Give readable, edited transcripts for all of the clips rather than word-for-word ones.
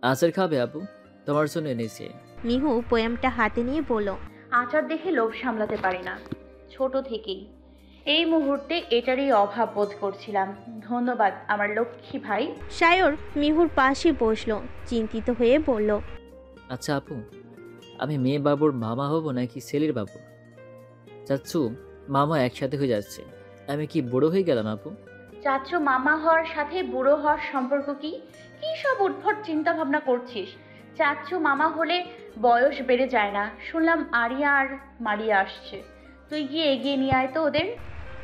আচার খাবে আপু? তোমার জন্য এনেছি। মিহু বয়ামটা হাতে নিয়ে বলল। আচার দেখে লোভ সামলাতে পারি না, ছোট থেকেই। এই মুহূর্তে এটারই অভাব বোধ করছিলাম। ধন্যবাদ আমার লক্ষ্মী ভাই। সায়র মিহুর পাশে বসলো, চিন্তিত হয়ে বলল। আচ্ছা আপু, আমি মেয়ে বাবুর মামা হব নাকি ছেলের বাবু? চাচ্ছু মামা একসাথে হয়ে যাচ্ছে। আমি কি বুড়ো হয়ে গেলাম আপু? চাচ্চু মামা হওয়ার সাথে বুড়ো হওয়ার সম্পর্ক কি? কি সব উদ্ভট চিন্তা ভাবনা করছিস? চাচ্চু মামা হলে বয়স বেড়ে যায় না। শুনলাম আরিয়া আর মারিয়া আসছে। তুই গিয়ে এগিয়ে নিয়ে আয় তো ওদের।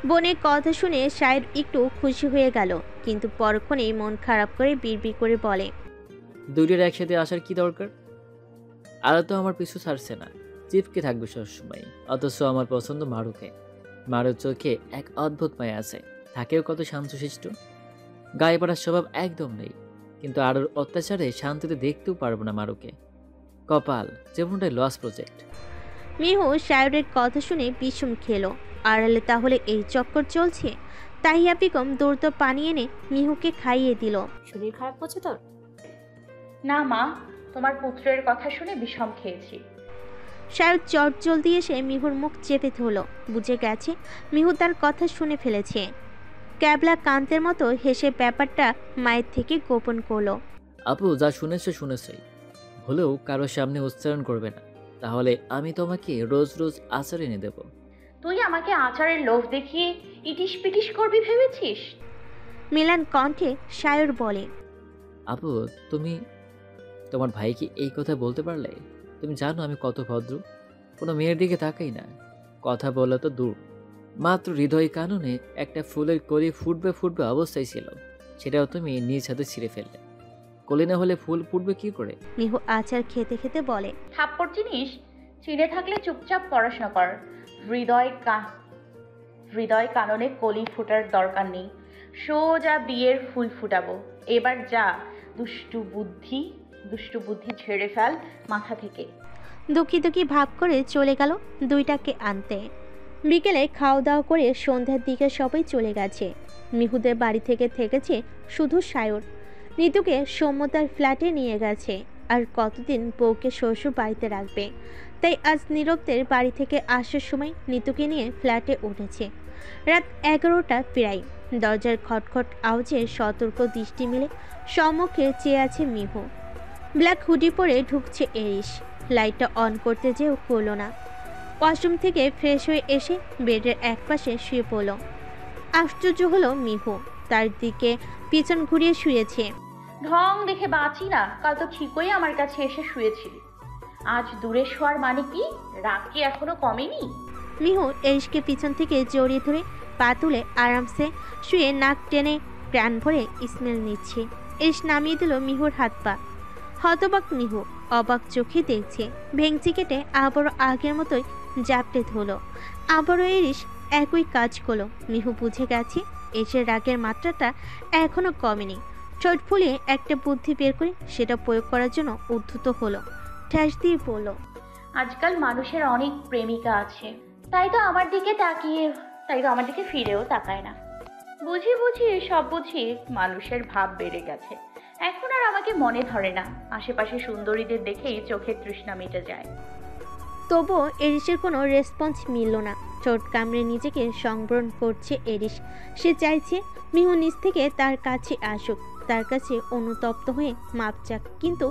বোনের কথা শুনে সায়র একটু খুশি হয়ে গেল, কিন্তু পরক্ষণেই মন খারাপ করে বিড়বিড় করে বলে। দুইটার একসাথে আসার কি দরকার? আরও তো আমার পিছু ছাড়ছে না, চিপকে থাকবে সবসময়। অথচ আমার পছন্দ মারুকে। মারুর চোখে এক অদ্ভুত মায়া আছে, থাকেও কত শান্তশিষ্ট। গায়ে পড়ার স্বভাব একদম নেই, কিন্তু আরোর অত্যাচারে শান্তিতে দেখতেও পারবো না মারুকে। কপাল, জীবনটাই লস প্রজেক্ট। মিহু সায়রের কথা শুনে বিষম খেলো। আড়ালে তাহলে এই চক্কর চলছে? তাহিয়া বেগম দৌড় পানি এনে মিহুকে খাইয়ে দিল। শরীর খারাপ করছে তোর? না মা, তোমার পুত্রের কথা শুনে বিষম খেয়েছি। সায়র চট জলদি এসে মিহুর মুখ চেপে ধরল। বুঝে গেছে মিহু তার কথা শুনে ফেলেছে। ক্যাবলা কান্তের মতো হেসে ব্যাপারটা মায়ের থেকে গোপন করলো। আপু, যা শুনেছো শুনেছই, হলেও কারোর সামনে উচ্চারণ করবে না, তাহলে আমি তোমাকে রোজ রোজ আচার এনে দেবো। তুই আমাকে আচারের লোভ দেখিয়ে ইটিস পিটিস করবি ভেবেছিস? মিলান কণ্ঠে সায়র বলে। আপু, তুমি তোমার ভাইকে এই কথা বলতে পারলে? তুমি জানো আমি কত ভদ্র, কোনো মেয়ের দিকে তাকাই না। কথা বলা তো দূর, মাত্র হৃদয় কাননে একটা ফুলের কলি ফুটবে ফুটবে অবস্থায় ছিল, সেটাও তুমি নিজ হাতে ছিঁড়ে ফেললে। কলি না হলে ফুল ফুটবে কি করে? মিহু আচার খেতে খেতে বলে। থাপ্পড় জিনিস চিনে থাকলে চুপচাপ পড়াশোনা কর। হৃদয় কা হৃদয় কাননে কলি ফোটার দরকার নেই। সোজা বিয়ের ফুল ফুটাবো। এবার যা, দুষ্টু বুদ্ধি দুষ্টু বুদ্ধি ঝেড়ে ফেল মাথা থেকে। দুঃখী দুঃখী ভাব করে চলে গেল দুইটাকে আনতে। বিকেলে খাওয়া দাওয়া করে সন্ধ্যার দিকে সবাই চলে গেছে। মিহুদের বাড়ি থেকে থেকেছে শুধু সায়র। ঋতুকে সৌম্যতার ফ্ল্যাটে নিয়ে গেছে। আর কতদিন বউকে শ্বশুর বাড়িতে রাখবে, তাই আজ নীরবদের বাড়ি থেকে আসার সময় নিতুকে নিয়ে ফ্ল্যাটে উঠেছে। রাত 11টা প্রায়। দরজার খটখট আওয়াজে সতর্ক দৃষ্টি মেলে সম্মুখে চেয়ে আছে মিহু। ব্ল্যাক হুডি পরে ঢুকছে এরিস। লাইটটা অন করতে যেও হলো না। ওয়াশরুম থেকে ফ্রেশ হয়ে এসে বেডের একপাশে শুয়ে পড়ল। আশ্চর্য হলো মিহু, তার দিকে পিছন ঘুরিয়ে শুয়েছে। ঢং দেখে বাঁচি না, কাল তো ঠিকই আমার কাছে এসে শুয়েছিলি। আজ দূরে শোয়ার মানে কি? রাগ কি এখনো কমেনি? মিহু এরিসকে পিছন থেকে জড়িয়ে ধরে পা তুলে আরামসে শুয়ে নাক টেনে প্রাণ ভরে স্মেল নিচ্ছে। এরিস নামিয়ে দিল মিহুর হাত পা। হতবাক মিহু অবাক চোখে দেখছে। ভেংচি কেটে আবারও আগের মতোই জাপটে ধরলো। আবারও এরিস একই কাজ করলো। মিহু বুঝে গেছে এসে রাগের মাত্রাটা এখনো কমেনি। ঠোঁট ফুলিয়ে একটা বুদ্ধি বের করে সেটা প্রয়োগ করার জন্য উদ্ধত হলো। ঠ্যাস দিয়ে বলল। আজকাল মানুষের অনেক প্রেমিকা আছে, তাই তো আমার দিকে ফিরেও তাকায় না। বুঝি বুঝি সব বুঝি, মানুষের ভাব বেড়ে গেছে। এখন আর আমাকে মনে ধরে না। আশেপাশে সুন্দরীদের দেখেই চোখের তৃষ্ণা মিটে যায়। তবুও এরিসের কোনো রেসপন্স মিলল না। ঠোঁট কামড়ে নিজেকে সংবরণ করছে এরিস। সে চাইছে মিহু নিজ থেকে তার কাছে আসুক, তার কাছে অনুতপ্ত হয়ে মাপ চাক, কিন্তু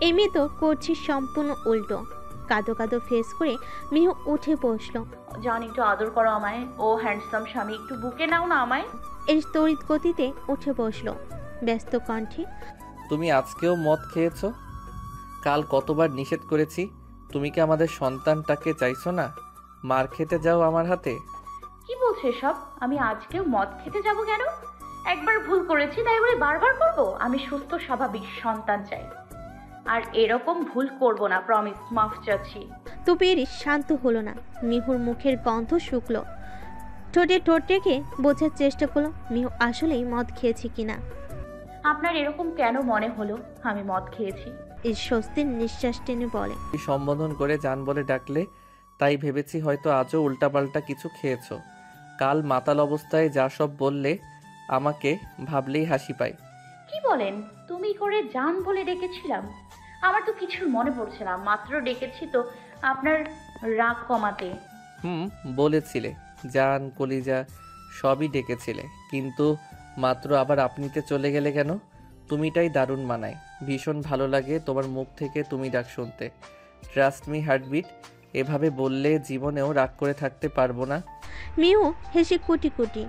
এমনি তো করছে সম্পূর্ণ উল্টো। কাঁদো কাঁদো ফেস করে মিহু উঠে বসলো। জান, একটু আদর করো আমায়। ও হ্যান্ডসাম স্বামী, একটু বুকে নাও না আমায়। এরিস তড়িৎ গতিতে উঠে বসলো, ব্যস্ত কণ্ঠে। তুমি আজকেও মদ খেয়েছো? কাল কতবার নিষেধ করেছি। তুমি কি আমাদের সন্তানটাকে চাইছো না? মার খেতে যাও আমার হাতে। কি বলছো এসব? আমি আজকেও মদ খেতে যাব কেন? একবার ভুল করেছি তাই বলে বারবার করব? আমি সুস্থ স্বাভাবিক সন্তান চাই, আর এরকম ভুল করব না, প্রমিস। মাফ চাচ্ছি। তবে এরিস শান্ত হলো না। মিহুর মুখের গন্ধ শুকলো। ঠোঁটে ঠোঁট রেখে বোঝার চেষ্টা করলো মিহু আসলেই মদ খেয়েছে কিনা। আপনার এরকম কেন মনে হলো আমি মদ খেয়েছি? এই স্বস্তির নিঃশ্বাস টেনে বলে। তুই সম্বোধন করে জান বলে ডাকলে, তাই ভেবেছি হয়তো আজও উল্টাপাল্টা কিছু খেয়েছো। কাল মাতাল অবস্থায় যা সব বললে আমাকে ভাবলেই হাসি পায়। কি বলেন? তুমি করে জান বলে ডেকেছিলাম? আমার তো কিছু মনে পড়ছে না, মাত্র ডেকেছি তো আপনার রাগ কমাতে। বলেছিলে, জান কলিজা সবই ডেকেছিলে, কিন্তু মাত্র আবার আপনিতে চলে গেলে কেন? তুমিটাই দারুণ মানায়, ভীষণ ভালো লাগে তোমার মুখ থেকে তুমি ডাক শুনতে। ট্রাস্ট মি হার্টবিট, এভাবে বললে জীবনেও রাগ করে থাকতে পারবো না। মিহু হেসে কুটি কুটি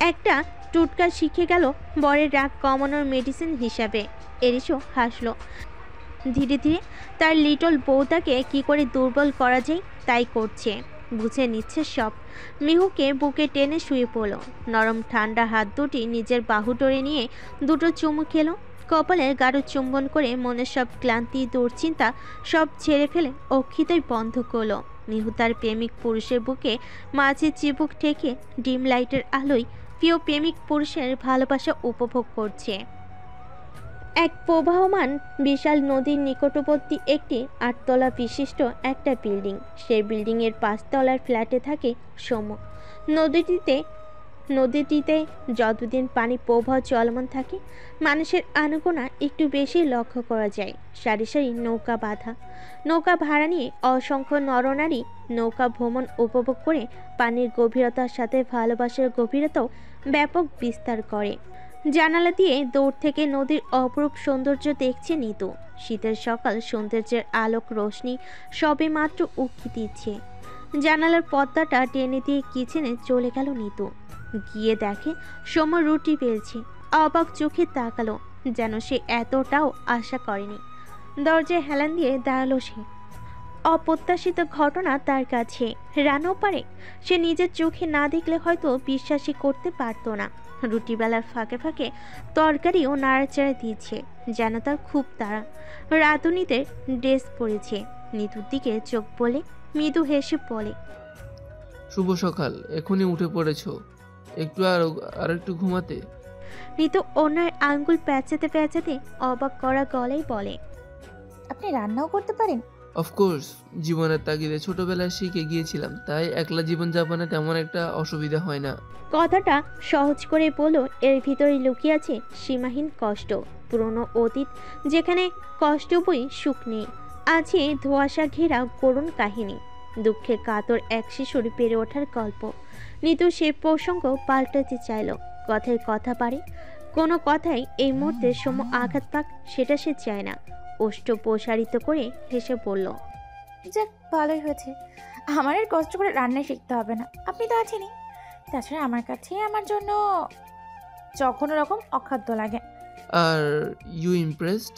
একটা টুটকা শিখে গেল বরের রাগ কমানোর মেডিসিন হিসাবে। এরিসও হাসলো। ধীরে ধীরে তার লিটল বউটাকে কি করে দুর্বল করা যায় তাই করছে, বুঝে নিচ্ছে সব। মিহুকে বুকে টেনে শুয়ে পড়ল। নরম ঠান্ডা হাত দুটি নিজের বাহু টরে নিয়ে দুটো চুমু খেলো। কপালে গাঢ় চুম্বন করে মনের সব ক্লান্তি দুশ্চিন্তা সব ছেড়ে ফেলে অক্ষিতই বন্ধ করলো। মিহু তার প্রেমিক পুরুষের বুকে মাঝে চিবুক ঠেকে ডিম লাইটের আলোয় প্রিয় প্রেমিক পুরুষের ভালোবাসা উপভোগ করছে। এক প্রবাহমান বিশাল নদীর নিকটবর্তী একটি 8 তলা বিশিষ্ট একটা বিল্ডিং। সেই বিল্ডিংয়ের 5 তলার ফ্ল্যাটে থাকে সৌম্য। নদীটিতে যতদিন পানি প্রবাহ চলমান থাকে মানুষের আনাগোনা একটু বেশি লক্ষ্য করা যায়। সারি সারি নৌকা বাঁধা, নৌকা ভাড়া নিয়ে অসংখ্য নরনারী নৌকা ভ্রমণ উপভোগ করে পানির গভীরতার সাথে ভালোবাসার গভীরতাও ব্যাপক বিস্তার করে। জানালা দিয়ে দূর থেকে নদীর অপরূপ সৌন্দর্য দেখছে নিতু। শীতের সকাল, সৌন্দর্যের আলোক রোশনি সবে মাত্র উঁকি দিচ্ছে। জানালার পর্দাটা টেনে দিয়ে কিচেনে চলে গেল নিতু। গিয়ে দেখে সৌম্য রুটি বেলছে। অবাক চোখে তাকালো, যেন সে এতটাও আশা করেনি। দরজায় হেলান দিয়ে দাঁড়ালো সে। অপ্রত্যাশিত ঘটনা তার কাছে। রানও পারে, সে নিজের চোখে না দেখলে হয়তো বিশ্বাসই করতে পারত না। রুটি বেলার ফাঁকে ফাঁকে তরকারিও নাড়াচাড়া দিয়েছে, যেন তার খুব তাড়া। রাঁধুনিতে ড্রেস পরেছে। নিতুর দিকে চোখ বলে মৃদু হেসে বলে, শুভ সকাল, এখনই উঠে পড়েছো? আর একটু ঘুমাতে? নিতু ওনার আঙ্গুল প্যাঁচাতে প্যাঁচাতে অবাক করা গলায় বলে, আপনি রান্নাও করতে পারেন? অফকোর্স, জীবনের তাগিদে ছোটবেলায় শিখে গিয়েছিলাম, তাই একলা জীবনযাপনে তেমন একটা অসুবিধা হয় না। কথাটা সহজ করে বলো, এর ভিতরে লুকিয়ে আছে সীমাহীন কষ্ট। পুরনো অতীত যেখানে কষ্ট বই সুখ নেই, আছে ধোঁয়াশা ঘেরা করুণ কাহিনী। দুঃখে কাতর এক শিশুর বেড়ে ওঠার গল্প। নিতু সে প্রসঙ্গ পাল্টাতে চাইল, কথায় কথা পারে। কোনো কথাই এই মুহূর্তে আঘাত পাক সেটা সে চায় না। ওষ্ঠ প্রসারিত করে হেসে বলল, যাক, ভালোই হয়েছে। আমার আর কষ্ট করে রান্না শিখতে হবে না, আপনি তো আছেনই। তাছাড়া আমার কাছে আমার জন্য যখন রকম অখাদ্য লাগে। Are you impressed?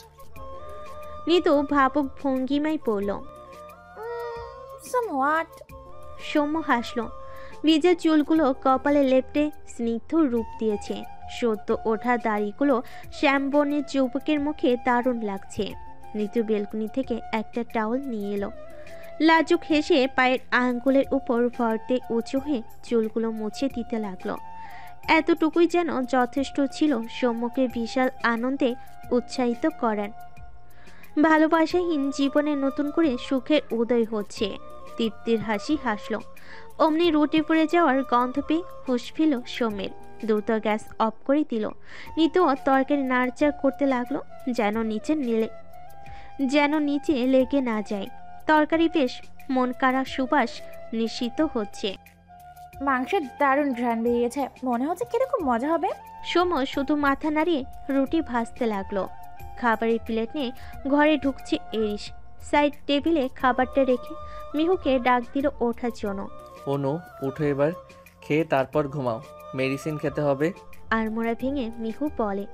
নিতু ভাবুক ভঙ্গিমায় পড়ল। সামহাট। সৌম্য হাসল। ভিজে চুলগুলো কপালে লেপটে স্নিগ্ধ রূপ দিয়েছে। সদ্য ওঠা দাড়িগুলো শ্যামবর্ণের যুবকের মুখে দারুণ লাগছে। নিতু বেলকুনি থেকে একটা টাওয়াল নিয়ে এলো। লাজুক হেসে পায়ের আঙ্গুলের উপর ভরতে উঁচু হয়ে চুলগুলো মুছে দিতে লাগলো। এতটুকুই যেন যথেষ্ট ছিল সৌম্যকে বিশাল আনন্দে উৎসাহিত করার। ভালোবাসাহীন জীবনে নতুন করে সুখের উদয় হচ্ছে। তৃপ্তির হাসি হাসল। অমনি রুটি পড়ে যাওয়ার গন্ধ পেয়ে হুঁশ ফিল সৌম্যের। দ্রুত গ্যাস অফ করে দিল। নিতু তরকারি নাড়চাড় করতে লাগলো, যেন নিচে লেগে না যায়। তরকারি বেশ মন কাড়া সুবাস নিশ্চিত হচ্ছে। মাংসের দারুণ ঘ্রাণ বেরিয়েছে, মনে হচ্ছে কিরকম মজা হবে। সৌম্য শুধু মাথা নাড়িয়ে রুটি ভাজতে লাগলো। খাবারের প্লেট নিয়ে ঘরে ঢুকছে এরিস। সাইড টেবিলে খাবারটা রেখে মিহুকে ডাক দিল ওঠার জন্য। অনু, উঠো এবার, খেয়ে তারপর ঘুমাও, মেডিসিন খেতে হবে। আড়মোড়া ভেঙে মিহু বলে,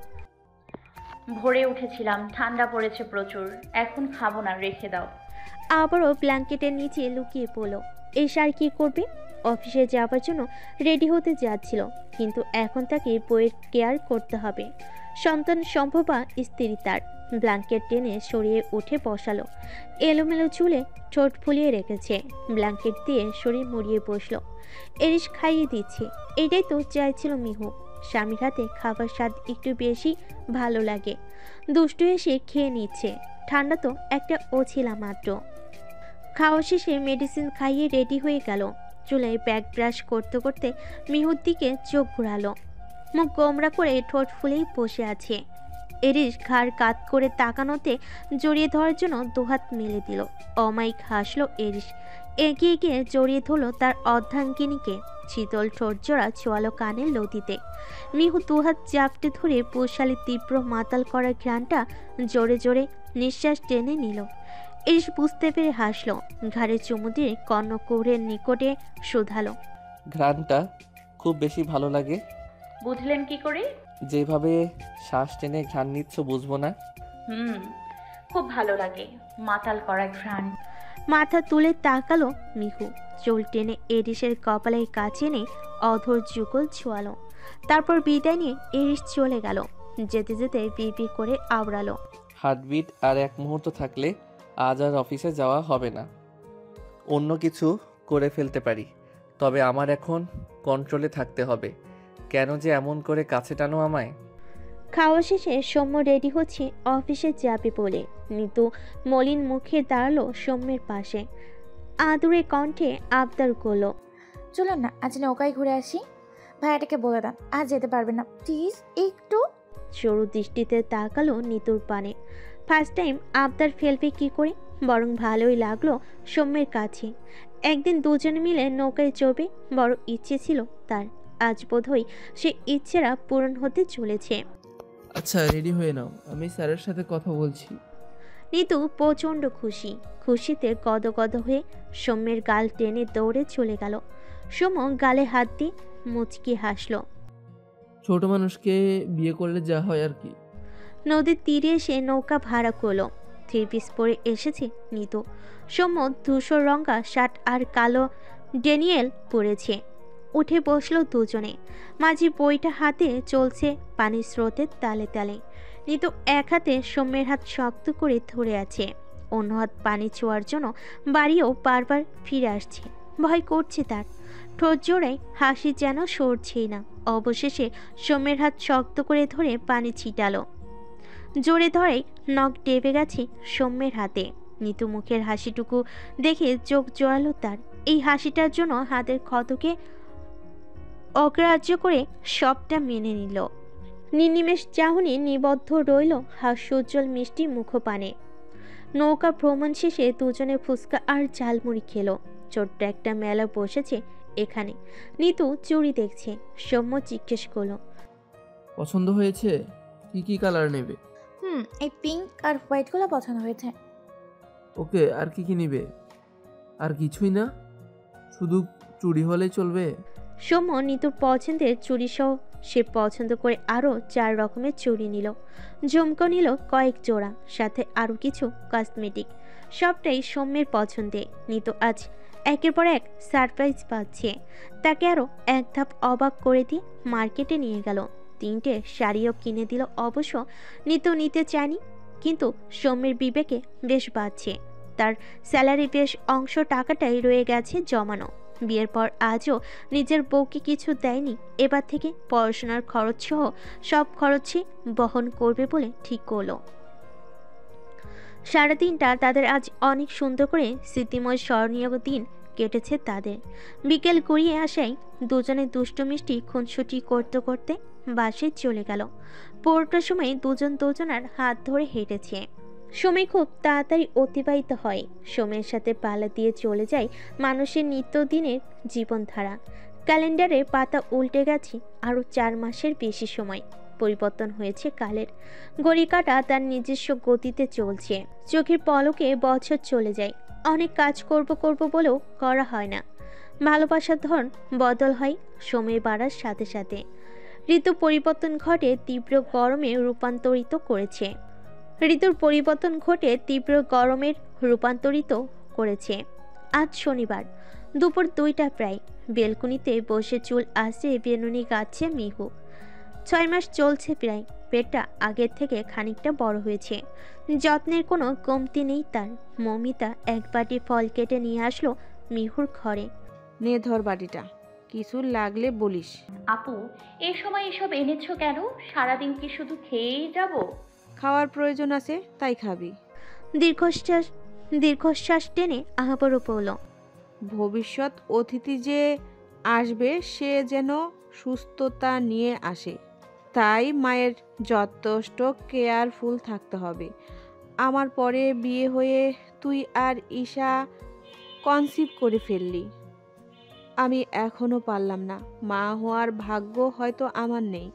ভোরে উঠেছিলাম, ঠান্ডা পড়েছে প্রচুর, এখন খাবো না, রেখে দাও। আবারও ব্ল্যাঙ্কেটের নিচে লুকিয়ে পড়ল। এই আর কি করবে? অফিসে যাওয়ার জন্য রেডি হতে যাচ্ছিল, কিন্তু এখন তাকে বইয়ের কেয়ার করতে হবে। সন্তান সম্ভবা স্ত্রী তার। ব্ল্যাঙ্কেট টেনে সরিয়ে উঠে বসালো। এলোমেলো চুলে ঠোঁট ফুলিয়ে রেখেছে। ব্ল্যাঙ্কেট দিয়ে শরীর মুড়িয়ে বসলো। এরিস খাইয়ে দিচ্ছে, এটাই তো চাইছিল মিহু। স্বামীর হাতে খাবার স্বাদ একটু বেশি ভালো লাগে। দুষ্টু এসে খেয়ে নিচ্ছে। ঠান্ডা তো একটা ওছিলা মাত্র। খাওয়া শেষে মেডিসিন খাইয়ে রেডি হয়ে গেল। চুলায় ব্যাগ ব্রাশ করতে করতে মিহুর দিকে চোখ ঘোরালো। মুখ গোমরা করে ঠোঁট ফুলেই বসে আছে। এরিস ঘাড় কাত করে তাকানোতে জড়িয়ে ধরার জন্য দুহাত মেলে দিল। অমায়িক হাসলো এরিস, এগিয়ে গিয়ে জড়িয়ে ধরলো তার অর্ধাঙ্গিনীকে। শীতল ঠোঁট জোড়া ছোয়ালো কানের লতিতে। মিহু দুহাত চাপটে ধরে পোষালি তীব্র মাতাল করার ঘ্রাণটা জোরে জোরে নিঃশ্বাস টেনে নিল। এরিস বুঝতে পেরে হাসলো, ঘাড়ে চুমু দিয়ে কর্ণকুহরের নিকটে শুধালো, ঘ্রাণটা খুব বেশি ভালো লাগে। বুঝলেন কি করে? যেভাবে শ্বাস টেনে ঘ্রাণ নিচ্ছ বুঝবো না? খুব ভালো লাগে মাতাল করা ঘ্রাণ। মাথা তুলে তাকালো মিহু, চুল টেনে এরিসের কপালের কাছে এনে অধর যুগল ছোয়ালো। তারপর বিদায় নিয়ে এরিস চলে গেল। যেতে যেতে পিপি করে আওড়ালো, হার্টবিট আর এক মুহূর্ত থাকলে আজ আর অফিসে যাওয়া হবে না। অন্য কিছু করে ফেলতে পারি, তবে আমার এখন কন্ট্রোলে থাকতে হবে। কেন যে এমন করে কাছে টানো আমায়? খাওয়া শেষে সৌম্য রেডি হচ্ছে অফিসে যাবে বলে। নিতু মলিন মুখে দাঁড়ালো সৌম্যের পাশে, আদুরে কণ্ঠে আবদার করলো, চলুন না আজ নৌকায় ঘুরে আসি। ভাইয়াটাকে বলে দেন আজ যেতে পারবেন না প্লিজ একটু। সরু দৃষ্টিতে তাকালো নিতুর পানে। ফার্স্ট টাইম আবদার ফেলবে কি করে, বরং ভালোই লাগলো সৌম্যের কাছে। একদিন দুজনে মিলে নৌকায় চড়বে বড় ইচ্ছে ছিল তার। আজ বোধহয় সে ইচ্ছেরা পূরণ হতে চলেছে। আচ্ছা রেডি হয়ে নাও, আমি স্যারের সাথে কথা বলছি। নিতু প্রচণ্ড খুশি। খুশিতে গদগদ হয়ে সৌম্যের গাল টেনে দৌড়ে চলে গেল। সৌম্য গালে হাত দিয়ে মুচকি হাসলো। ছোট মানুষকে বিয়ে করলে যা হয় আর কি। নদীর তীরে এসে নৌকা ভাড়া করলো। থ্রি পিস পরে এসেছে নিতু। সৌম্য ধূসর রঙা শার্ট আর কালো ড্যানিয়েল পরেছে। উঠে বসলো দুজনে। মাঝি বইটা হাতে চলছে পানির স্রোতের তালে তালে। নিতু এক হাতে সৌম্যের হাত শক্ত করে ধরে আছে, অন্য হাত পানি ছোঁয়ার জন্য বাড়িও বারবার ফিরে আসছে। ভয় করছে তার। ঠোঁট জোড়ায় হাসি যেন সরছেই না। অবশেষে সৌম্যের হাত শক্ত করে ধরে পানি ছিটালো। জোরে ধরে নখ ডেবে গেছে সৌম্যের হাতে। নিতু মুখের হাসিটুকু দেখে চোখ জোড়ালো তার। এই হাসিটার জন্য হাতের ক্ষতকে অগ্রাহ্য করে সবটা মেনে নিল। নির্নিমেষ চাহনি নিবদ্ধ রইল হাস্যোজ্জ্বল মিষ্টি মুখপানে। নৌকা ভ্রমণ শেষে দুজনে ফুচকা আর ঝালমুড়ি খেলো। ছোট্ট একটা মেলা বসেছে এখানে। নিতু চুড়ি দেখছে। সৌম্য জিজ্ঞেস করলো, পছন্দ হয়েছে? কি কি কালার নেবে? এই পিঙ্ক আর হোয়াইটগুলো পছন্দ হয়েছে। ওকে, আর কি কি নিবে? আর কিছুই না, শুধু চুড়ি হলেই চলবে? সৌম্য নিতুর পছন্দের চুড়ি সহ সে পছন্দ করে আরও 4 রকমের চুড়ি নিল। ঝুমকো নিল কয়েক জোড়া, সাথে আরও কিছু কসমেটিক। সবটাই সৌম্যের পছন্দে। নিতু আজ একের পর এক সারপ্রাইজ পাচ্ছে। তাকে আরও এক ধাপ অবাক করে দিয়ে মার্কেটে নিয়ে গেল। 3টে শাড়িও কিনে দিল। অবশ্য নিতু নিতে চায়নি, কিন্তু সৌম্যের বিবেকে বেশ বাজছে। তার স্যালারি বেশ অংশ টাকাটাই রয়ে গেছে জমানো। বিয়ের পর আজও নিজের বউকে কিছু দেয়নি। এবার থেকে পড়াশোনার খরচ সহ সব খরচই বহন করবে বলে ঠিক করলো। সারাদিনটা তাদের আজ অনেক সুন্দর করে স্মৃতিময় স্মরণীয় দিন কেটেছে তাদের। বিকেল গড়িয়ে আসায় দুজনে দুষ্টু মিষ্টি খুনসুটি করতে করতে বাসে চলে গেল। পুরোটা সময় দুজন দুজনার হাত ধরে হেঁটেছে। সময় খুব তাড়াতাড়ি অতিবাহিত হয়। সময়ের সাথে পাল্লা দিয়ে চলে যায় মানুষের নিত্যদিনের জীবনধারা। ক্যালেন্ডারে পাতা উল্টে গেছে আরও 4 মাসের বেশি সময়। পরিবর্তন হয়েছে কালের। ঘড়ি কাঁটা তার নিজস্ব গতিতে চলছে। চোখের পলকে বছর চলে যায়। অনেক কাজ করব বলেও করা হয় না। ভালোবাসার ধরন বদল হয় সময় বাড়ার সাথে সাথে। ঋতু পরিবর্তন ঘটে তীব্র গরমে রূপান্তরিত করেছে। ঋতুর পরিবর্তন ঘটে তীব্র গরমের রূপান্তরিত করেছে। আজ শনিবার দুপুর 2টা প্রায়। বেলকুনিতে বসে চুল আসে বেনুনি গাচ্ছে মিহু। 6 মাস চলছে প্রায়। পেটটা আগের থেকে খানিকটা বড় হয়েছে। যত্নের কোনো কমতি নেই তার। মমিতা এক বাটি ফল কেটে নিয়ে আসলো মিহুর ঘরে। নে ধর বাটিটা, কিছু লাগলে বলিস। আপু, এই সময় এসব এনেছো কেন? সারাদিন কি শুধু খেয়েই যাব? খাওয়ার প্রয়োজন আছে তাই খাবি। দীর্ঘশ্বাস টেনে আহাবরও পড়ল। ভবিষ্যৎ অতিথি যে আসবে সে যেন সুস্থতা নিয়ে আসে। তাই মায়ের যথেষ্ট কেয়ারফুল থাকতে হবে। আমার পরে বিয়ে হয়ে তুই আর ঈশা কনসিভ করে ফেললি। আমি এখনো পারলাম না। মা হওয়ার ভাগ্য হয়তো আমার নেই।